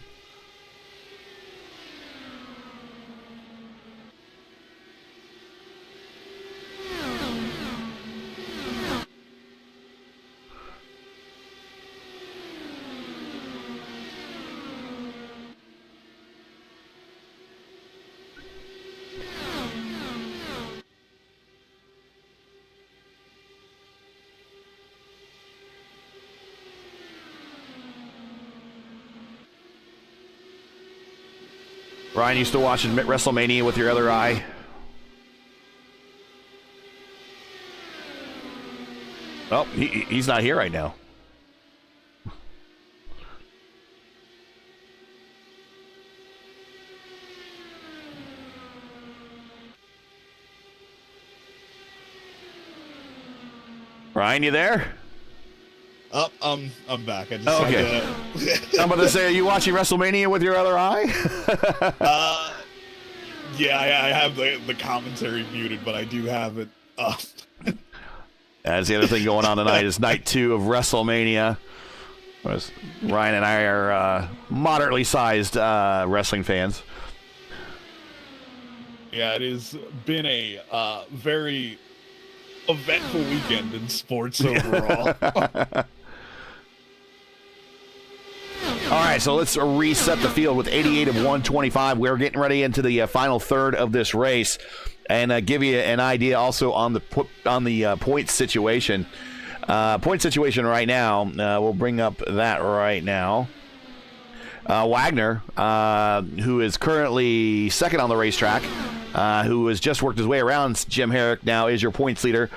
Ryan, you still watching WrestleMania with your other eye? Oh, he's not here right now. Ryan, you there? Oh, I'm back. I just okay. I'm about to say, are you watching WrestleMania with your other eye? Yeah, I have the commentary muted, but I do have it up. That's the other thing going on tonight is night 2 of WrestleMania. Ryan and I are moderately sized wrestling fans. Yeah, it has been a very eventful weekend in sports overall. All right, so let's reset the field with 88 of 125. We're getting ready into the final third of this race, and give you an idea also on the point situation. Point situation right now. We'll bring up that right now. Wagner, who is currently second on the racetrack, who has just worked his way around Jim Herrick, now is your points leader.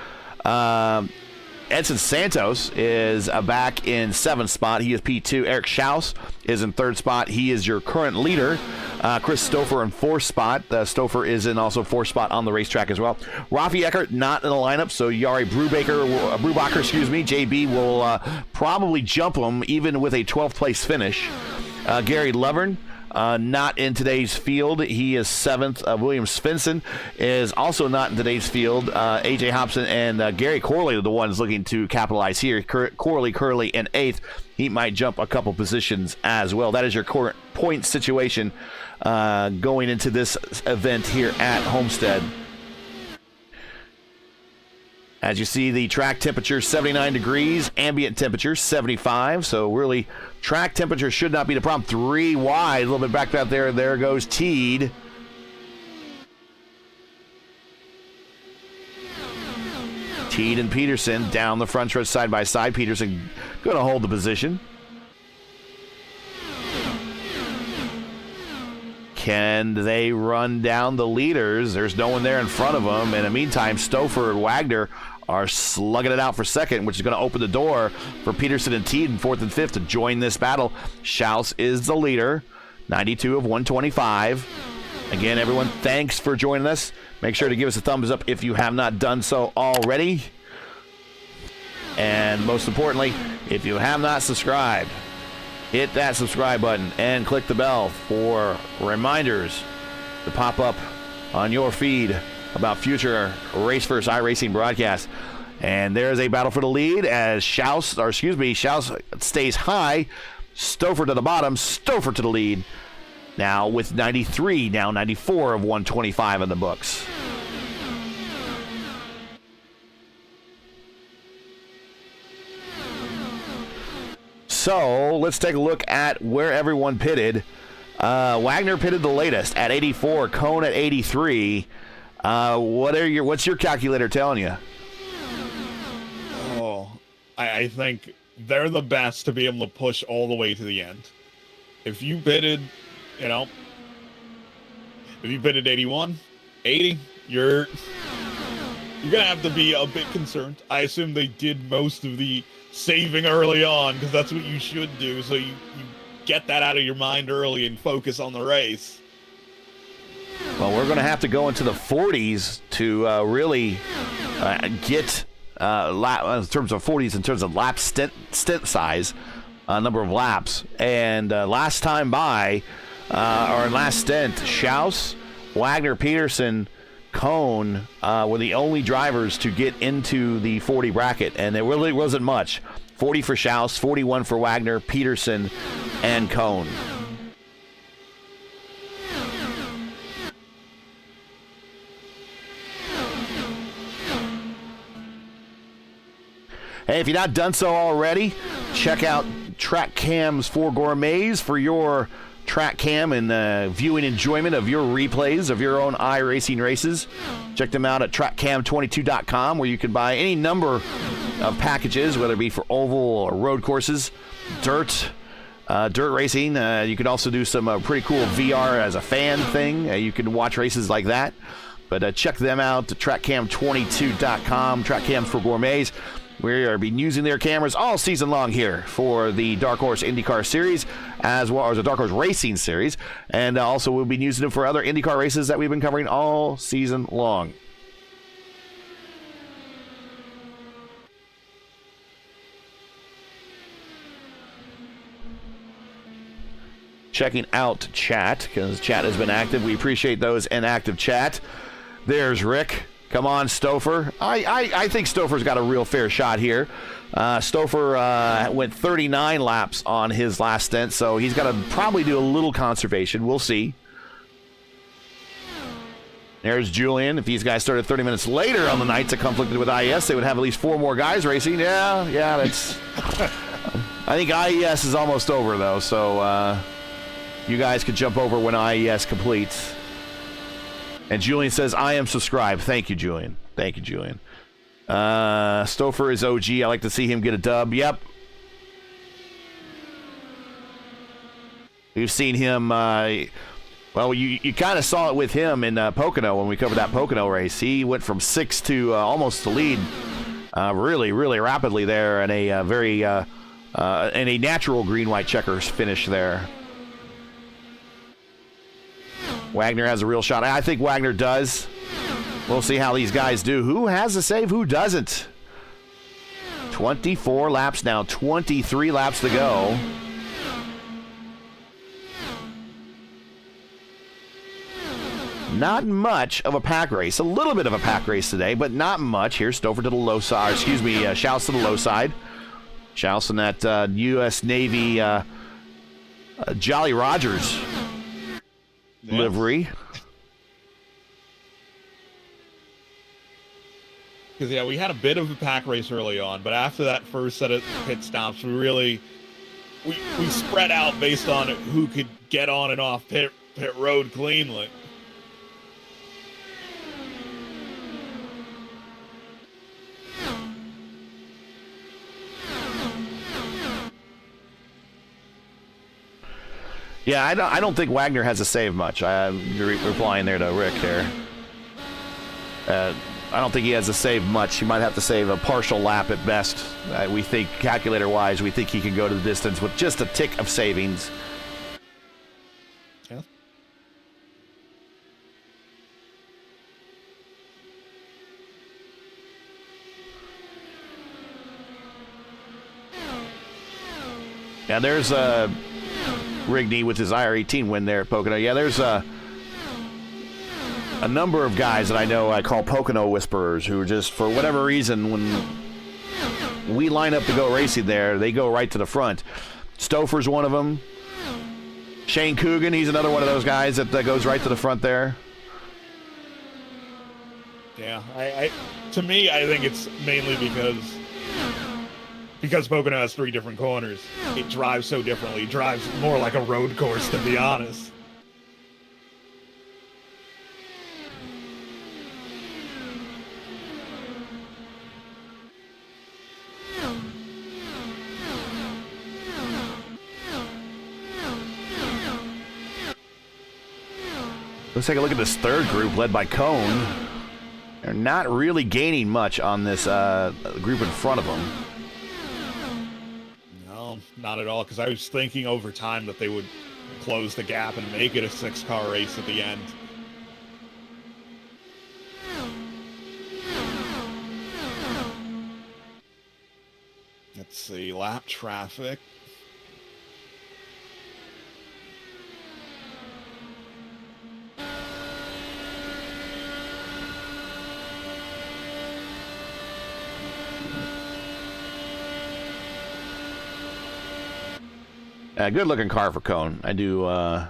Edson Santos is back in 7th spot. He is P2. Eric Schaus is in 3rd spot. He is your current leader. Chris Stouffer in 4th spot. Stouffer is in also 4th spot on the racetrack as well. Rafi Eckert not in the lineup, so Yari Brubacher, JB will probably jump him even with a 12th place finish. Gary Lovern, not in today's field. He is 7th. William Svensson is also not in today's field. AJ Hobson and Gary Corley are the ones looking to capitalize here. Corley currently in 8th. He might jump a couple positions as well. That is your current point situation going into this event here at Homestead. As you see, the track temperature 79 degrees, ambient temperature 75. So really, track temperature should not be the problem. 3 wide, a little bit back out there. There goes Teed. Teed and Peterson down the front stretch side by side. Peterson going to hold the position. Can they run down the leaders? There's no one there in front of them. In the meantime, Stouffer and Wagner are slugging it out for second, which is going to open the door for Peterson and Teed in 4th and 5th to join this battle. Schaus is the leader, 92 of 125. Again, everyone, thanks for joining us. Make sure to give us a thumbs up if you have not done so already. And most importantly, if you have not subscribed, hit that subscribe button and click the bell for reminders to pop up on your feed about future RaceVerse iRacing broadcasts. And there's a battle for the lead as Schaus stays high. Stouffer to the bottom, Stouffer to the lead. Now with 93, now 94 of 125 in the books. So let's take a look at where everyone pitted. Wagner pitted the latest at 84, Cone at 83. What's your calculator telling you? Oh, I think they're the best to be able to push all the way to the end. If you bidded, if you bidded 81, 80, you're gonna have to be a bit concerned. I assume they did most of the saving early on because that's what you should do, so you get that out of your mind early and focus on the race. Well, we're going to have to go into the 40s to really get in terms of 40s, in terms of lap stint size, number of laps. And last time by, or last stint, Schaus, Wagner, Peterson, Cone were the only drivers to get into the 40 bracket, and there really wasn't much. 40 for Schaus, 41 for Wagner, Peterson, and Cone. Hey, if you've not done so already, check out Track Cam's 4 Gourmets for your track cam and viewing enjoyment of your replays of your own iRacing races. Check them out at trackcam22.com, where you can buy any number of packages, whether it be for oval or road courses, dirt, dirt racing. You can also do some pretty cool VR as a fan thing. You can watch races like that. But check them out, trackcam22.com, Trackcams for Gourmets. We are been using their cameras all season long here for the Dark Horse IndyCar Series, as well as the Dark Horse Racing Series. And also we'll be using them for other IndyCar races that we've been covering all season long. Checking out chat, because chat has been active. We appreciate those in active chat. There's Rick. Come on, Stouffer. I think Stouffer's got a real fair shot here. Stouffer went 39 laps on his last stint, so he's got to probably do a little conservation. We'll see. There's Julian. If these guys started 30 minutes later on the nights that conflicted with IES, they would have at least 4 more guys racing. Yeah, that's... I think IES is almost over, though, so you guys could jump over when IES completes. And Julian says, I am subscribed. Thank you, Julian. Thank you, Julian. Stouffer is OG. I like to see him get a dub. Yep. We've seen him... well, you kind of saw it with him in Pocono when we covered that Pocono race. He went from 6th to almost to lead really, really rapidly there in a very... in a natural green-white checkers finish there. Wagner has a real shot. I think Wagner does. We'll see how these guys do. Who has a save? Who doesn't? 24 laps now. 23 laps to go. Not much of a pack race. A little bit of a pack race today, but not much. Here's Stouffer to the low side. Excuse me, Schaus to the low side. Schaus in that U.S. Navy Jolly Rogers livery. Because, yeah, we had a bit of a pack race early on, but after that first set of pit stops, we spread out based on who could get on and off pit road cleanly. Yeah, I don't think Wagner has to save much. You're replying there to Rick here. I don't think he has to save much. He might have to save a partial lap at best. We think, calculator-wise, we think he can go to the distance with just a tick of savings. Yeah. Yeah, there's Rigney with his IR-18 win there at Pocono. Yeah, there's a number of guys that I know I call Pocono whisperers who just, for whatever reason, when we line up to go racing there, they go right to the front. Stouffer's one of them. Shane Coogan, he's another one of those guys that goes right to the front there. Yeah, to me, I think it's mainly because Pocono has 3 different corners. It drives so differently. It drives more like a road course, to be honest. Let's take a look at this third group led by Cone. They're not really gaining much on this group in front of them. No, not at all, because I was thinking over time that they would close the gap and make it a 6-car race at the end. Let's see, lap traffic. Good looking car for Cone. I do. Car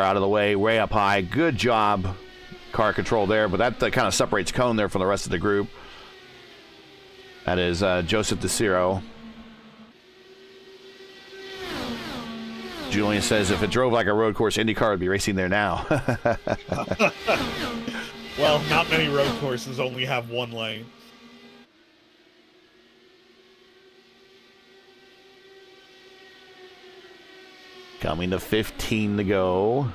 out of the way up high. Good job, car control there. But that kind of separates Cone there from the rest of the group. That is Joseph DeCiro. Julian says if it drove like a road course, IndyCar would be racing there now. Well, not many road courses only have 1 lane. Coming to 15 to go.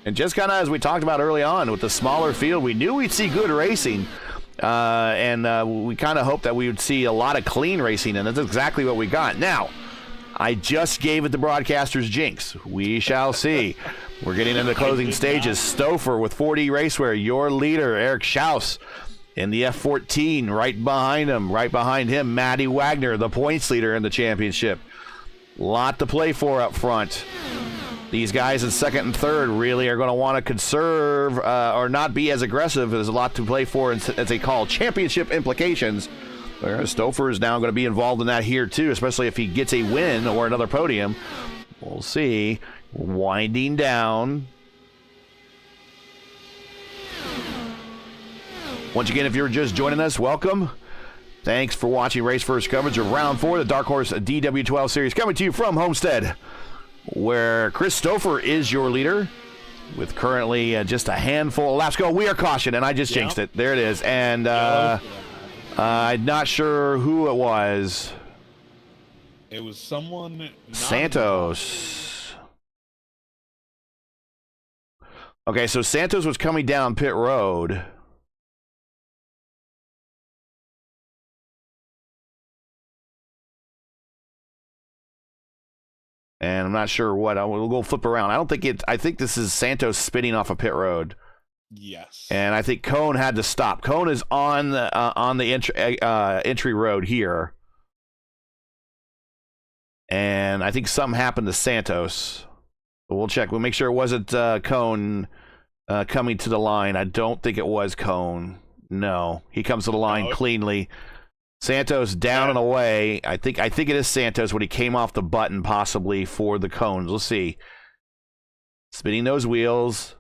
And just kind of as we talked about early on with the smaller field, we knew we'd see good racing. And we kind of hoped that we would see a lot of clean racing, and that's exactly what we got. Now, I just gave it the broadcaster's jinx. We shall see. We're getting into the closing stages. Stouffer with 4D Racewear, your leader, Eric Schaus. In the F14, right behind him, Matty Wagner, the points leader in the championship. Lot to play for up front. These guys in second and third really are going to want to conserve or not be as aggressive. There's a lot to play for, as they call championship implications. Whereas Stouffer is now going to be involved in that here too, especially if he gets a win or another podium. We'll see. Winding down. Once again, if you're just joining us, welcome. Thanks for watching RaceVerse coverage of Round 4, the Dark Horse DW12 series, coming to you from Homestead, where Chris Stouffer is your leader, with currently just a handful of laps go. We are cautioned, and I just jinxed it. There it is. And I'm not sure who it was. It was someone. Santos. Okay, so Santos was coming down pit road. And I'm not sure what. We'll go flip around. I think this is Santos spinning off a pit road. Yes. And I think Cone had to stop. Cone is on the entry road here. And I think something happened to Santos. But we'll check. We'll make sure it wasn't Cone coming to the line. I don't think it was Cone. No. He comes to the line cleanly. Santos down and away. I think it is Santos when he came off the button possibly for the cones. Let's see. Spinning those wheels.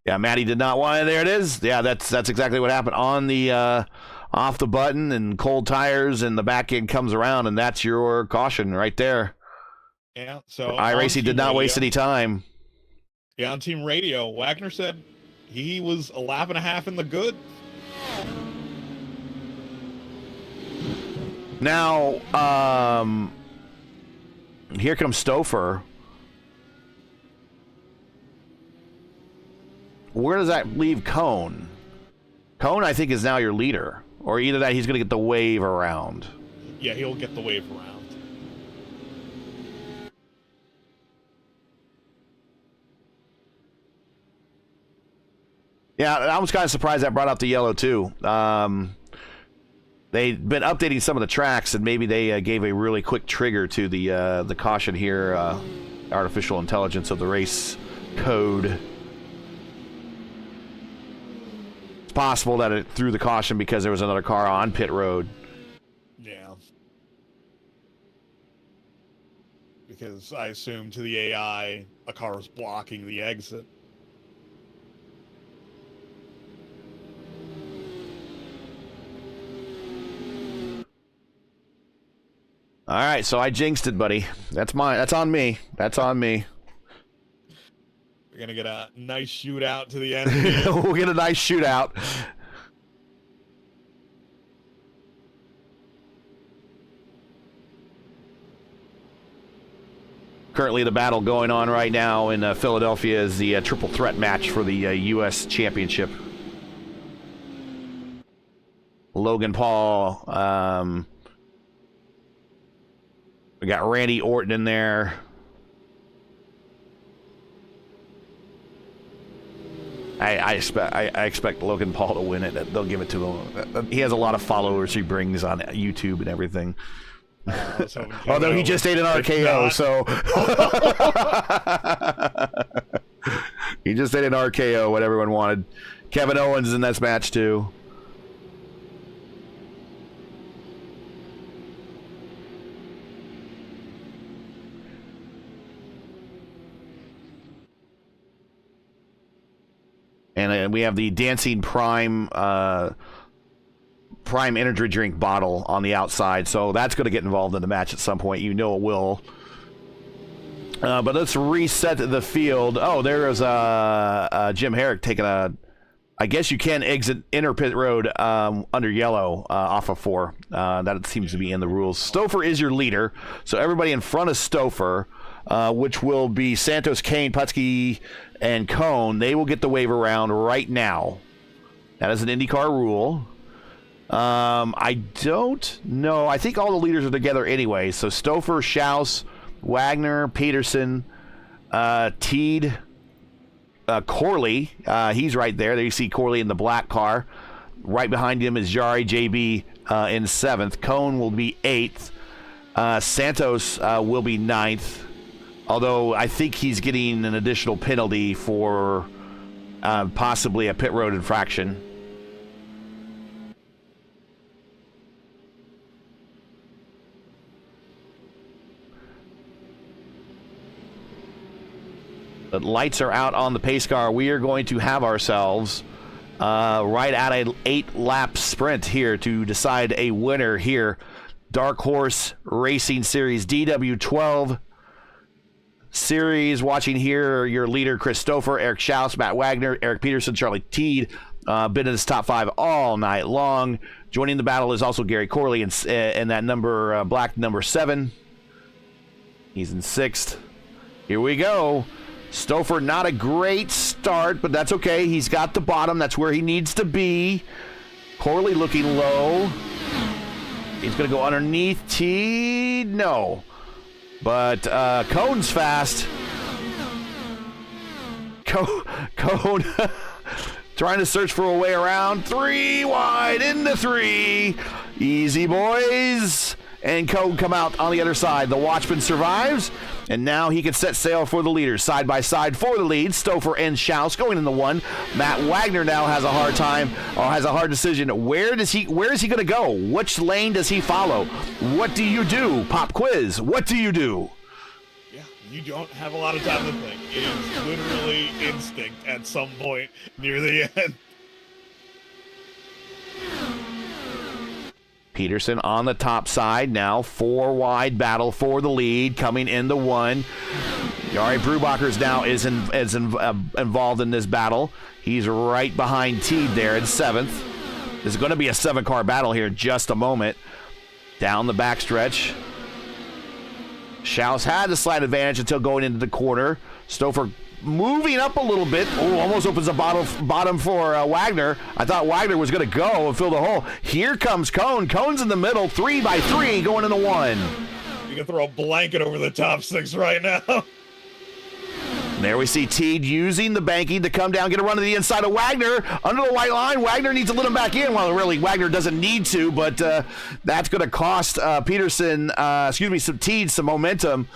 Yeah, Matty did not want it. There it is. Yeah, that's exactly what happened. On the off the button and cold tires, and the back end comes around, and that's your caution right there. Yeah, so iRacing did not waste any time. Yeah, on team radio, Wagner said he was a lap and a half in the good. Now, here comes Stouffer. Where does that leave Cone? Cone, I think, is now your leader. Or either that he's going to get the wave around. Yeah, he'll get the wave around. Yeah, I was kind of surprised that brought out the yellow, too. They've been updating some of the tracks, and maybe they gave a really quick trigger to the caution here, artificial intelligence of the race code. It's possible that it threw the caution because there was another car on pit road. Yeah. Because I assume to the AI, a car was blocking the exit. All right, so I jinxed it, buddy. That's mine. That's on me. That's on me. We're going to get a nice shootout to the end. We'll get a nice shootout. Currently, the battle going on right now in Philadelphia is the triple threat match for the U.S. Championship. Logan Paul. We got Randy Orton in there. I expect Logan Paul to win it. They'll give it to him. He has a lot of followers he brings on YouTube and everything. Although he just ate an RKO, so he just ate an RKO, what everyone wanted. Kevin Owens is in this match too. And we have the Dancing Prime Prime energy drink bottle on the outside, so that's going to get involved in the match at some point. You know it will. But let's reset the field. Oh, there is Jim Herrick taking a I guess you can exit inner pit road under yellow off of 4. That seems to be in the rules. Stouffer is your leader, so everybody in front of Stouffer, which will be Santos, Kane, Putski, and Cone, they will get the wave around right now. That is an IndyCar rule. I don't know. I think all the leaders are together anyway. So Stouffer, Schaus, Wagner, Peterson, Teed, Corley, he's right there. There you see Corley in the black car. Right behind him is Jari JB in 7th. Cone will be 8th. Santos will be 9th. Although I think he's getting an additional penalty for possibly a pit road infraction. The lights are out on the pace car. We are going to have ourselves right at an 8-lap sprint here to decide a winner here. Dark Horse Racing Series DW12 Series. Watching here, your leader, Chris Stouffer, Eric Schaus, Matt Wagner, Eric Peterson, Charlie Teed. Been in this top 5 all night long. Joining the battle is also Gary Corley and that number, black number 7. He's in 6th. Here we go. Stouffer, not a great start, but that's okay. He's got the bottom. That's where he needs to be. Corley looking low. He's going to go underneath T. No. But Cone's fast. Cone trying to search for a way around. 3 wide into 3. Easy, boys. And Cone come out on the other side. The Watchman survives, and now he can set sail for the leaders. Side by side for the lead, Stouffer and Schaus going in the 1. Matt Wagner now has a hard time, or has a hard decision. Where is he going to go? Which lane does he follow? What do you do? Pop quiz. What do you do? Yeah, you don't have a lot of time to think. It is literally instinct at some point near the end. Peterson on the top side now, 4 wide battle for the lead, coming in the 1. Jari Brubacher now is involved in this battle. He's right behind Teed there in 7th. There's going to be a 7-car battle here in just a moment. Down the backstretch. Schaus had the slight advantage until going into the corner. Stouffer moving up a little bit. Oh, almost opens the bottom for Wagner. I thought Wagner was going to go and fill the hole. Here comes Cone. Cone's in the middle, 3 by 3 going in the 1. You can throw a blanket over the top 6 right now. There we see Teed using the banking to come down, get a run to the inside of Wagner. Under the white line, Wagner needs to let him back in. Well, really, Wagner doesn't need to, but that's going to cost some Teed some momentum.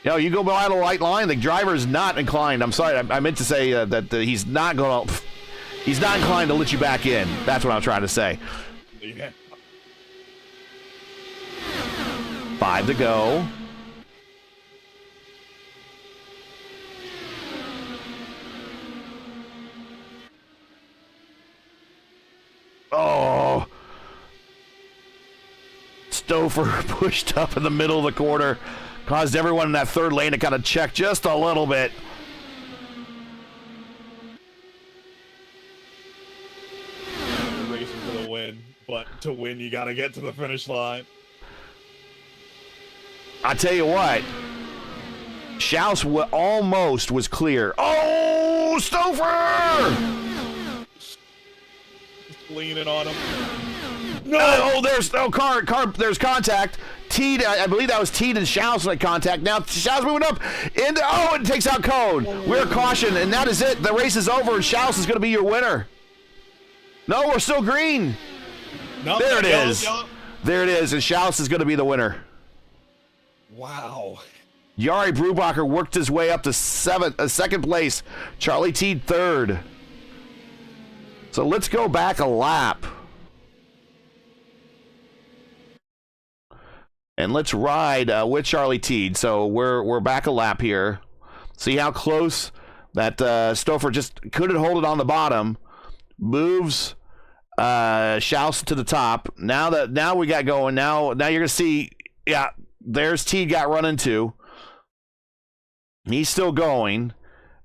You know, you go by the white line, the driver is not inclined. I'm sorry, I meant to say that he's not inclined to let you back in. That's what I'm trying to say. Yeah. 5 to go. Oh. Stouffer pushed up in the middle of the corner. Caused everyone in that 3rd lane to kind of check just a little bit. Racing for the win, but to win, you got to get to the finish line. I tell you what, Schaus almost was clear. Oh, Stouffer! Just leaning on him. No! Oh, there's there's contact. Teed, I believe that was Teed and Schaus in contact. Now Schaus moving up, and it takes out Cone. We're caution, and that is it. The race is over, and Schaus is going to be your winner. No, we're still green. No, there it yellow, is. yellow. There it is, and Schaus is going to be the winner. Wow. Jari Brubacher worked his way up to 2nd place. Charlie Teed 3rd. So let's go back a lap. And let's ride with Charlie Teed. So we're back a lap here. See how close that Stouffer just couldn't hold it on the bottom. Moves Schaus to the top. Now we got going. Now you're gonna see. Yeah, there's Teed got run into. He's still going.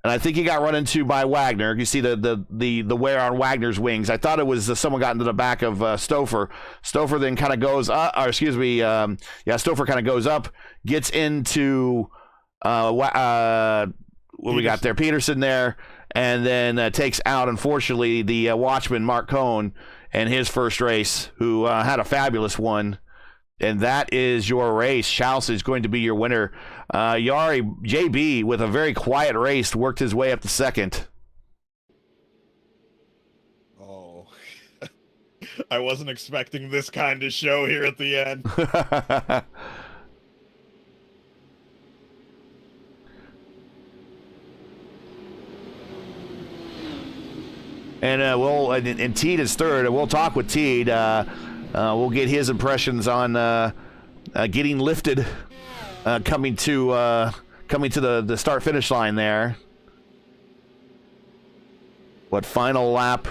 And I think he got run into by Wagner. You see the wear on Wagner's wings. I thought it was someone got into the back of Stouffer. Stouffer then kind of goes up, or excuse me, Stouffer kind of goes up, gets into what we got there, Peterson there, and then takes out, unfortunately, the watchman, Mark Cohn, and his first race, who had a fabulous one. And that is your race. Schaus is going to be your winner. Yari, JB, with a very quiet race, worked his way up to second. Oh, I wasn't expecting this kind of show here at the end. And Teed is third, and we'll talk with Teed. We'll get his impressions on getting lifted, coming to the start finish line there. What final lap?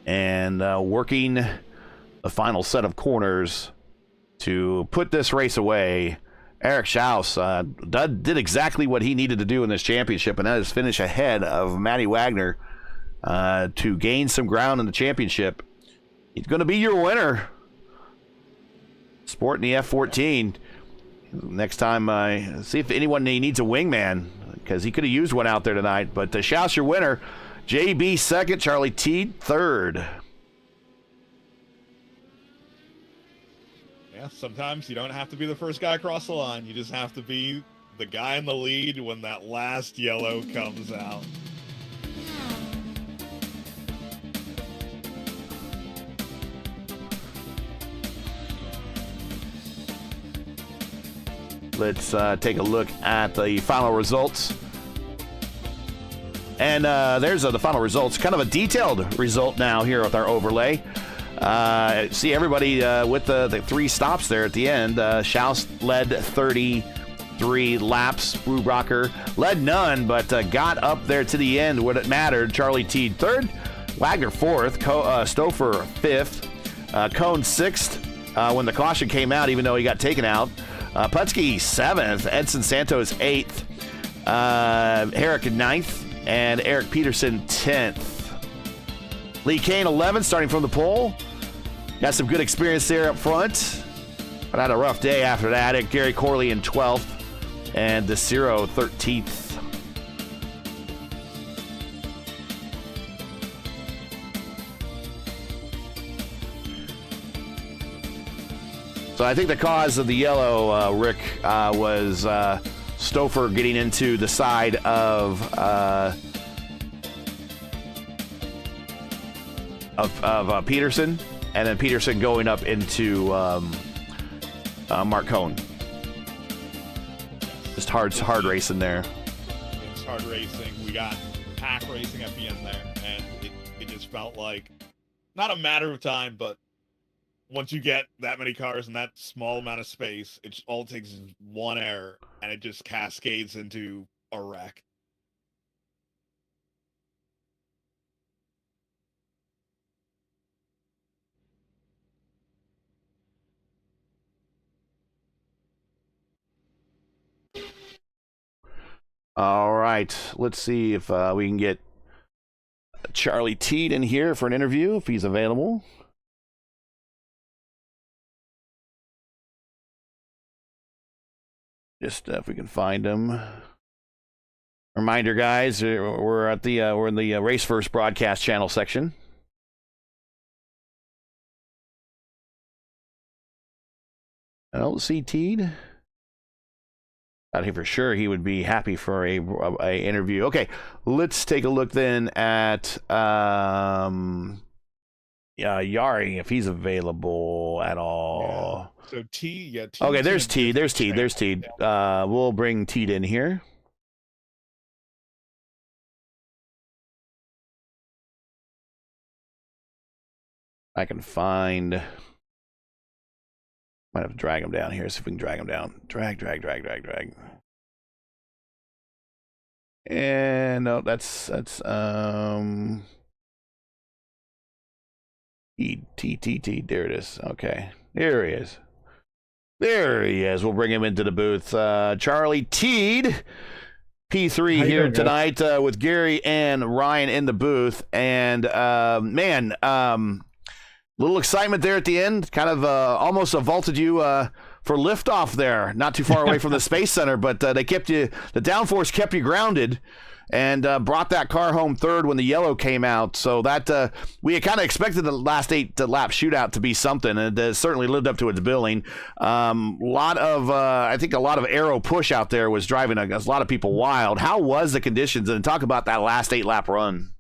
And working the final set of corners to put this race away, Eric Schaus did exactly what he needed to do in this championship, and that is finish ahead of Matty Wagner to gain some ground in the championship. He's going to be your winner. Sporting the F14. Next time, see if anyone needs a wingman, because he could have used one out there tonight. But Schaus, your winner. JB second, Charlie Teed third. Yeah, sometimes you don't have to be the first guy across the line. You just have to be the guy in the lead when that last yellow comes out. Let's take a look at the final results. And there's the final results. Kind of a detailed result now here with our overlay. See everybody with the three stops there at the end. Schaus led 33 laps. Brubacher led none, but got up there to the end when it mattered. Charlie Teed third. Wagner fourth. Stouffer fifth. Cohn sixth when the caution came out, even though he got taken out. Putski seventh. Edson Santos eighth. Herrick ninth. And Eric Peterson 10th. Lee Kane 11th, starting from the pole. Got some good experience there up front, but had a rough day after that. Gary Corley in 12th, and DeCiro 13th. So I think the cause of the yellow, Rick, was Stouffer getting into the side of Peterson, and then Peterson going up into Mark Cohn. Just hard racing there. It's hard racing. We got pack racing at the end there, and it just felt like not a matter of time, but once you get that many cars in that small amount of space, all it takes is one error, and it just cascades into a wreck. All right, let's see if we can get Charlie Teed in here for an interview, if he's available. Just if we can find him. Reminder, guys, we're in the RaceVerse broadcast channel section. I don't see Teed. I think for sure he would be happy for a interview. Okay, let's take a look then at Yari, if he's available at all. Yeah. So T. Okay, there's Teed. There's Teed. We'll bring Teed in here. I can find. Might have to drag him down here. See if we can drag him down. Drag. And no, that's T. There it is. Okay, there he is. There he is. We'll bring him into the booth. Charlie Teed, P3 here doing, tonight with Gary and Ryan in the booth. And man, little excitement there at the end. Kind of almost vaulted you for liftoff there. Not too far away from the Space Center, but they kept you. The downforce kept you grounded. And brought that car home third when the yellow came out. So that we had kind of expected the last 8 lap shootout to be something, and it certainly lived up to its billing. I think a lot of aero push out there was driving a lot of people wild. How was the conditions? And talk about that last 8 lap run.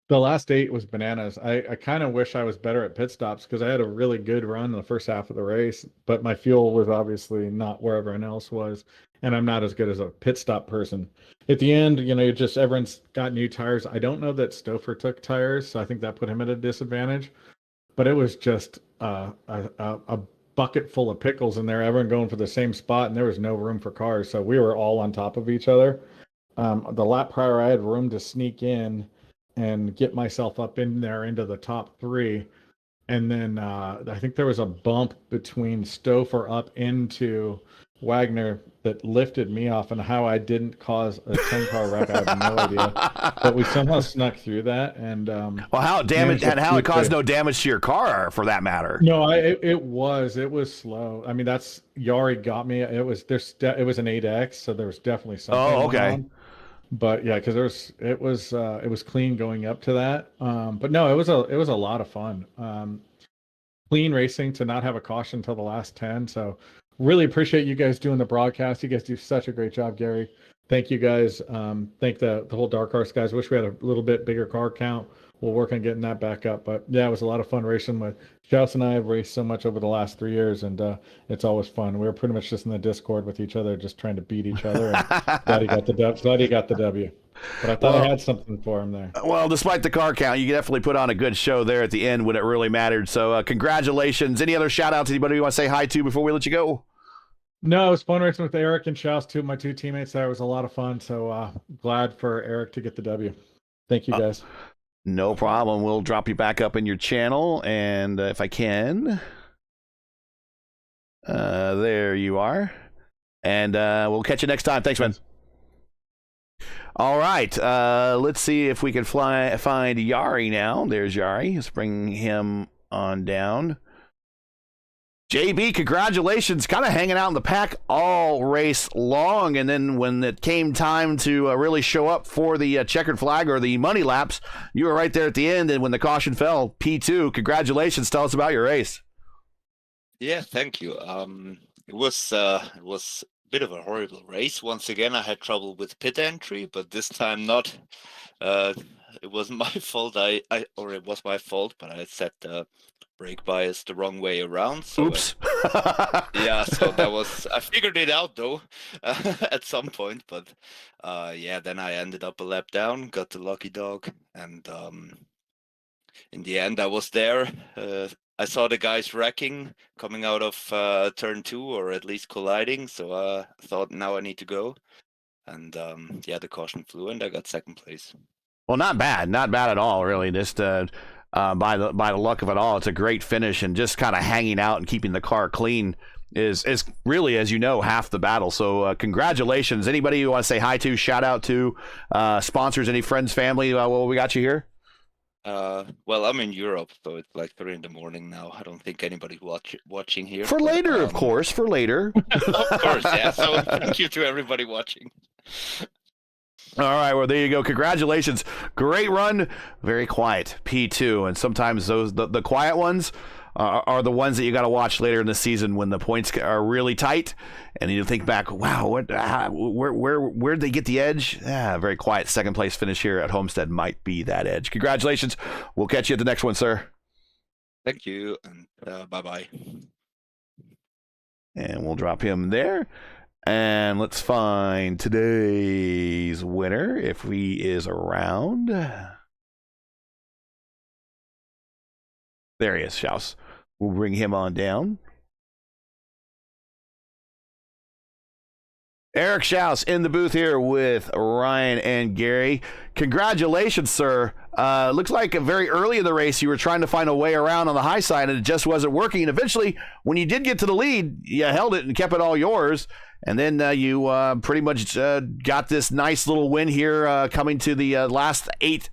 The last 8 was bananas. I kind of wish I was better at pit stops because I had a really good run in the first half of the race, but my fuel was obviously not where everyone else was, and I'm not as good as a pit stop person. At the end, everyone's got new tires. I don't know that Stouffer took tires, so I think that put him at a disadvantage, but it was just a bucket full of pickles in there, everyone going for the same spot, and there was no room for cars, so we were all on top of each other. The lap prior, I had room to sneak in and get myself up in there into the top 3. And then I think there was a bump between Stouffer up into Wagner that lifted me off, and how I didn't cause a 10-car wreck, I have no idea. But we somehow snuck through that. And well, how it caused no damage to your car, for that matter. No, it was slow. I mean, that's Yari got me. It was an 8X, so there was definitely something. Oh, okay. On. But yeah, because it was clean going up to that. But no, it was a lot of fun. Clean racing to not have a caution until the last 10. So really appreciate you guys doing the broadcast. You guys do such a great job, Gary. Thank you guys. Thank the whole Dark Horse guys. Wish we had a little bit bigger car count. We'll work on getting that back up. But yeah, it was a lot of fun racing with Strauss, and I have raced so much over the last 3 years, and it's always fun. We were pretty much just in the Discord with each other, just trying to beat each other. And glad he got the W. But I thought I had something for him there. Well, despite the car count, you definitely put on a good show there at the end when it really mattered. So congratulations. Any other shout outs? Anybody you want to say hi to before we let you go? No, it was fun racing with Eric and Strauss, my 2 teammates there. It was a lot of fun. So glad for Eric to get the W. Thank you, guys. No problem. We'll drop you back up in your channel, and if I can, there you are. And we'll catch you next time. Thanks, man. All right, let's see if we can find Yari now. There's Yari. Let's bring him on down. JB, congratulations. Kind of hanging out in the pack all race long, and then when it came time to really show up for the checkered flag or the money laps, you were right there at the end, and when the caution fell, P2. Congratulations. Tell us about your race. Yeah, thank you. It was a bit of a horrible race. Once again, I had trouble with pit entry, but this time not. It wasn't my fault. Or it was my fault, but I set the brake bias the wrong way around. So, oops. Yeah, so that was. I figured it out though at some point, but yeah, then I ended up a lap down, got the lucky dog, and in the end, I was there. I saw the guys wrecking coming out of turn 2, or at least colliding. So I thought, now I need to go. And yeah, the caution flew, and I got second place. Well, not bad at all, really. Just by the luck of it all, it's a great finish, and just kind of hanging out and keeping the car clean is really, as you know, half the battle. So congratulations. Anybody you want to say hi to, shout out to, sponsors, any friends, family? What we got you here? Well, I'm in Europe, so it's like 3 a.m. now. I don't think anybody's watching here. For later, of course. For later. Of course, yeah. So thank you to everybody watching. All right, well, there you go. Congratulations. Great run. Very quiet, P2. And sometimes the quiet ones are the ones that you got to watch later in the season when the points are really tight. And you think back, wow, where'd they get the edge? Very quiet second place finish here at Homestead might be that edge. Congratulations. We'll catch you at the next one, sir. Thank you, and bye-bye. And we'll drop him there. And let's find today's winner, if he is around. There he is, Schaus. We'll bring him on down. Eric Schaus in the booth here with Ryan and Gary. Congratulations, sir. Looks like very early in the race you were trying to find a way around on the high side and it just wasn't working. And eventually, when you did get to the lead, you held it and kept it all yours. And then you pretty much got this nice little win here coming to the last eight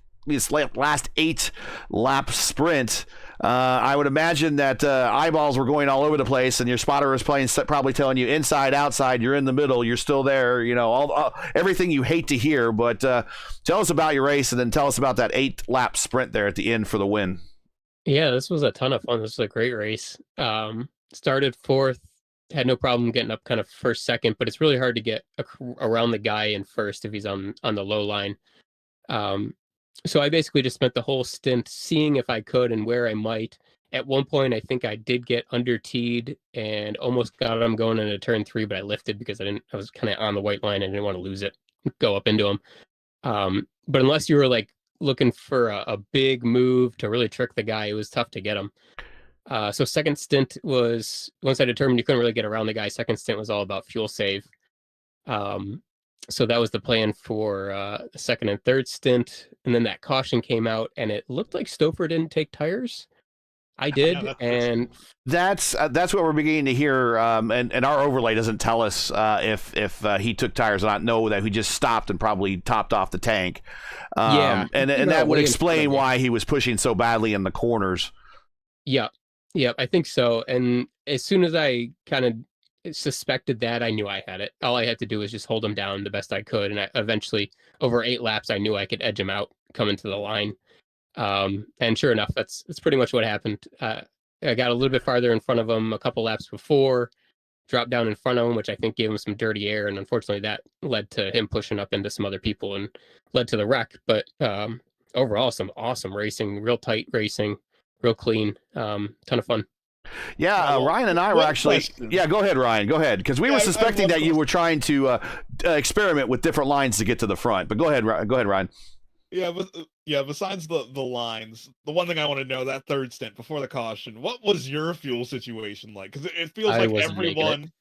lap sprint. I would imagine that eyeballs were going all over the place, and your spotter was probably telling you inside, outside, you're in the middle, you're still there, you know, everything you hate to hear. But tell us about your race, and then tell us about that 8-lap sprint there at the end for the win. Yeah, this was a ton of fun. This was a great race. Started fourth, had no problem getting up kind of first, second, but it's really hard to get around the guy in first if he's on the low line. So I basically just spent the whole stint seeing if I could and where I might. At one point, I think I did get under teed and almost got him going into turn 3, but I lifted because I was kind of on the white line and didn't want to lose it, go up into him. But unless you were like looking for a big move to really trick the guy, it was tough to get him. So second stint was, once I determined you couldn't really get around the guy, second stint was all about fuel save. So that was the plan for the second and third stint. And then that caution came out and it looked like Stouffer didn't take tires. I did. Yeah, and that's what we're beginning to hear. And our overlay doesn't tell us if he took tires or not. Know that he just stopped and probably topped off the tank. Yeah. And that would explain why he was pushing so badly in the corners. Yeah. Yeah, I think so. And as soon as I kind of suspected that, I knew I had it. All I had to do was just hold him down the best I could. And I eventually, over 8 laps, I knew I could edge him out coming to the line. And sure enough, that's pretty much what happened. I got a little bit farther in front of him a couple laps before, dropped down in front of him, which I think gave him some dirty air. And unfortunately, that led to him pushing up into some other people and led to the wreck. But overall, some awesome racing, real tight racing, real clean, ton of fun. Yeah, Ryan and I were actually... question. Yeah, go ahead, Ryan. Go ahead. Because we were suspecting that you were trying to experiment with different lines to get to the front. But go ahead, Ryan. Yeah, but besides the lines, the one thing I want to know, that third stint before the caution, what was your fuel situation like? Because it feels like everyone,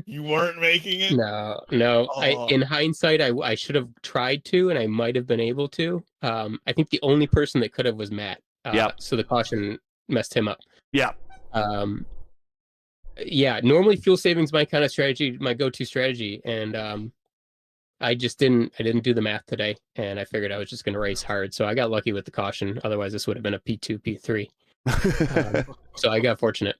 you weren't making it. No. Oh. In hindsight, I should have tried to, and I might have been able to. I think the only person that could have was Matt. So the caution messed him up. Yeah. Yeah, normally fuel savings my kind of strategy, my go-to strategy, and I didn't do the math today, and I figured I was just going to race hard, so I got lucky with the caution. Otherwise, this would have been a P2, P3. So I got fortunate.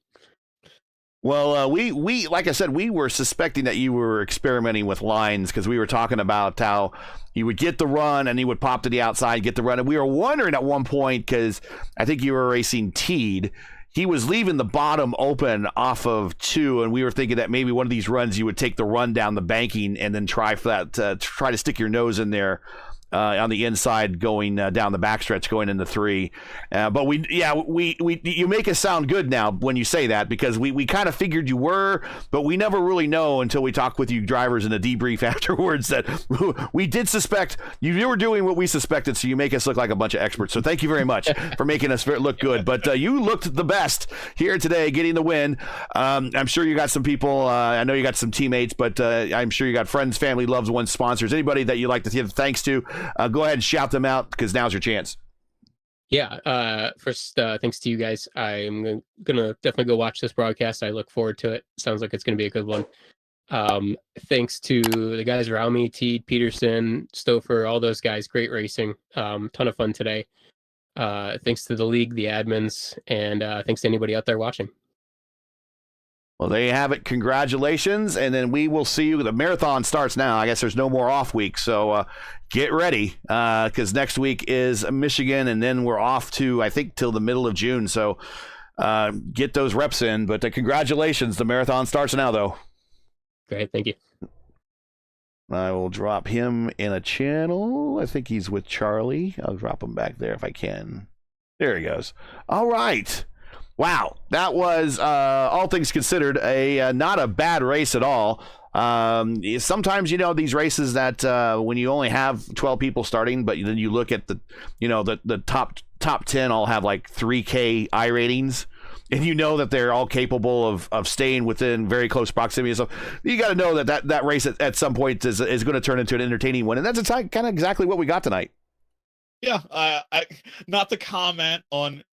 Well, we like I said, we were suspecting that you were experimenting with lines because we were talking about how you would get the run and you would pop to the outside, get the run. And we were wondering at one point, because I think you were racing Teed, he was leaving the bottom open off of 2, and we were thinking that maybe one of these runs you would take the run down the banking and then try to stick your nose in there on the inside going down the backstretch going into 3. But you make us sound good now when you say that, because we kind of figured you were, but we never really know until we talk with you drivers in a debrief afterwards that we did suspect you were doing what we suspected, so you make us look like a bunch of experts. So thank you very much for making us look good. But you looked the best here today getting the win. I'm sure you got some people, I know you got some teammates, but I'm sure you got friends, family, loved ones, sponsors, anybody that you'd like to give thanks to. Go ahead and shout them out, because now's your chance. Yeah. First, thanks to you guys. I'm gonna definitely go watch this broadcast. I look forward to it. Sounds like it's gonna be a good one. Thanks to the guys around me, Teed, Peterson, Stouffer, all those guys. Great racing. Ton of fun today. Thanks to the league, the admins, and thanks to anybody out there watching. Well, there you have it. Congratulations. And then we will see you. The marathon starts now. I guess there's no more off week. So get ready, because next week is Michigan, and then we're off to, I think, till the middle of June. So get those reps in. But congratulations. The marathon starts now, though. Great. Thank you. I will drop him in a channel. I think he's with Charlie. I'll drop him back there if I can. There he goes. All right. Wow, that was, all things considered, not a bad race at all. Sometimes, these races that when you only have 12 people starting, but then you look at the top top 10 all have like 3K I ratings, and you know that they're all capable of staying within very close proximity and stuff, you got to know that race at some point is going to turn into an entertaining one. And that's kind of exactly what we got tonight. Yeah, I not to comment on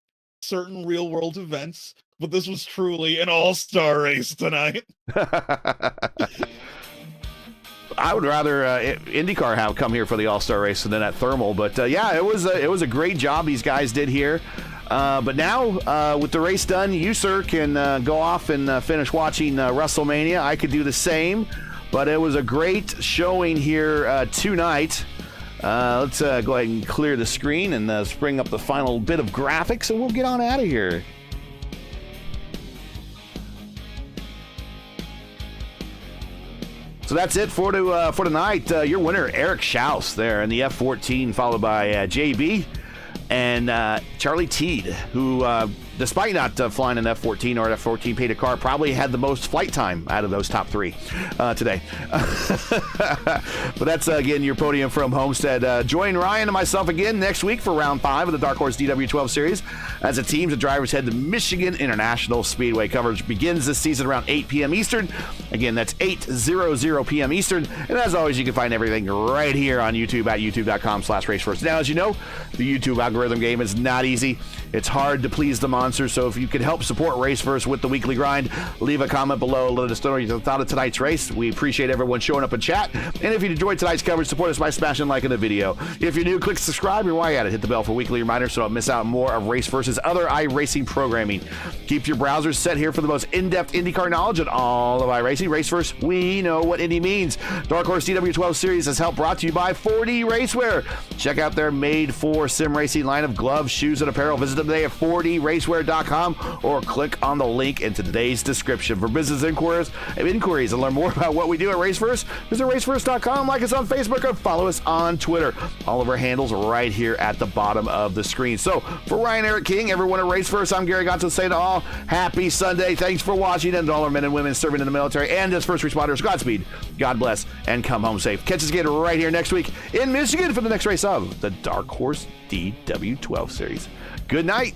certain real world events, but this was truly an all-star race tonight. I would rather IndyCar come here for the all-star race than at Thermal, but yeah, it was a great job these guys did here. But now, with the race done, you, sir, can go off and finish watching WrestleMania. I could do the same, but it was a great showing here tonight. Let's go ahead and clear the screen and bring up the final bit of graphics, and we'll get on out of here. So that's it for tonight. Your winner, Eric Schaus, there in the F14, followed by JB and Charlie Teed, who, despite not flying an F14 or an F14 painted car, probably had the most flight time out of those top three today. But that's, again, your podium from Homestead. Join Ryan and myself again next week for round 5 of the Dark Horse DW12 series as the teams and drivers head to Michigan International Speedway. Coverage begins this season around 8 p.m. Eastern. Again, that's 8:00 p.m. Eastern. And as always, you can find everything right here on YouTube at youtube.com/RaceVerse. Now, as you know, the YouTube algorithm game is not easy. It's hard to please the monster, so if you can help support RaceVerse with the weekly grind, leave a comment below. Let us know what you thought of tonight's race. We appreciate everyone showing up in chat. And if you enjoyed tonight's coverage, support us by smashing like in the video. If you're new, click subscribe. You're while you're at it, hit the bell for weekly reminders so don't miss out on more of RaceVerse's other iRacing programming. Keep your browsers set here for the most in-depth IndyCar knowledge on all of iRacing. RaceVerse, we know what Indy means. Dark Horse DW12 series is helped brought to you by 4D Racewear. Check out their made-for sim racing line of gloves, shoes, and apparel. Visit them today at 4dracewear.com or click on the link in today's description. For business inquiries and learn more about what we do at RaceVerse, visit raceverse.com, like us on Facebook, or follow us on Twitter. All of our handles right here at the bottom of the screen. So for Ryan Eric King, everyone at RaceVerse, I'm Gary Gonzo saying to all, happy Sunday. Thanks for watching, and to all our men and women serving in the military and as first responders, Godspeed, God bless, and come home safe. Catch us again right here next week in Michigan for the next race of the Dark Horse DW12 series. Good night.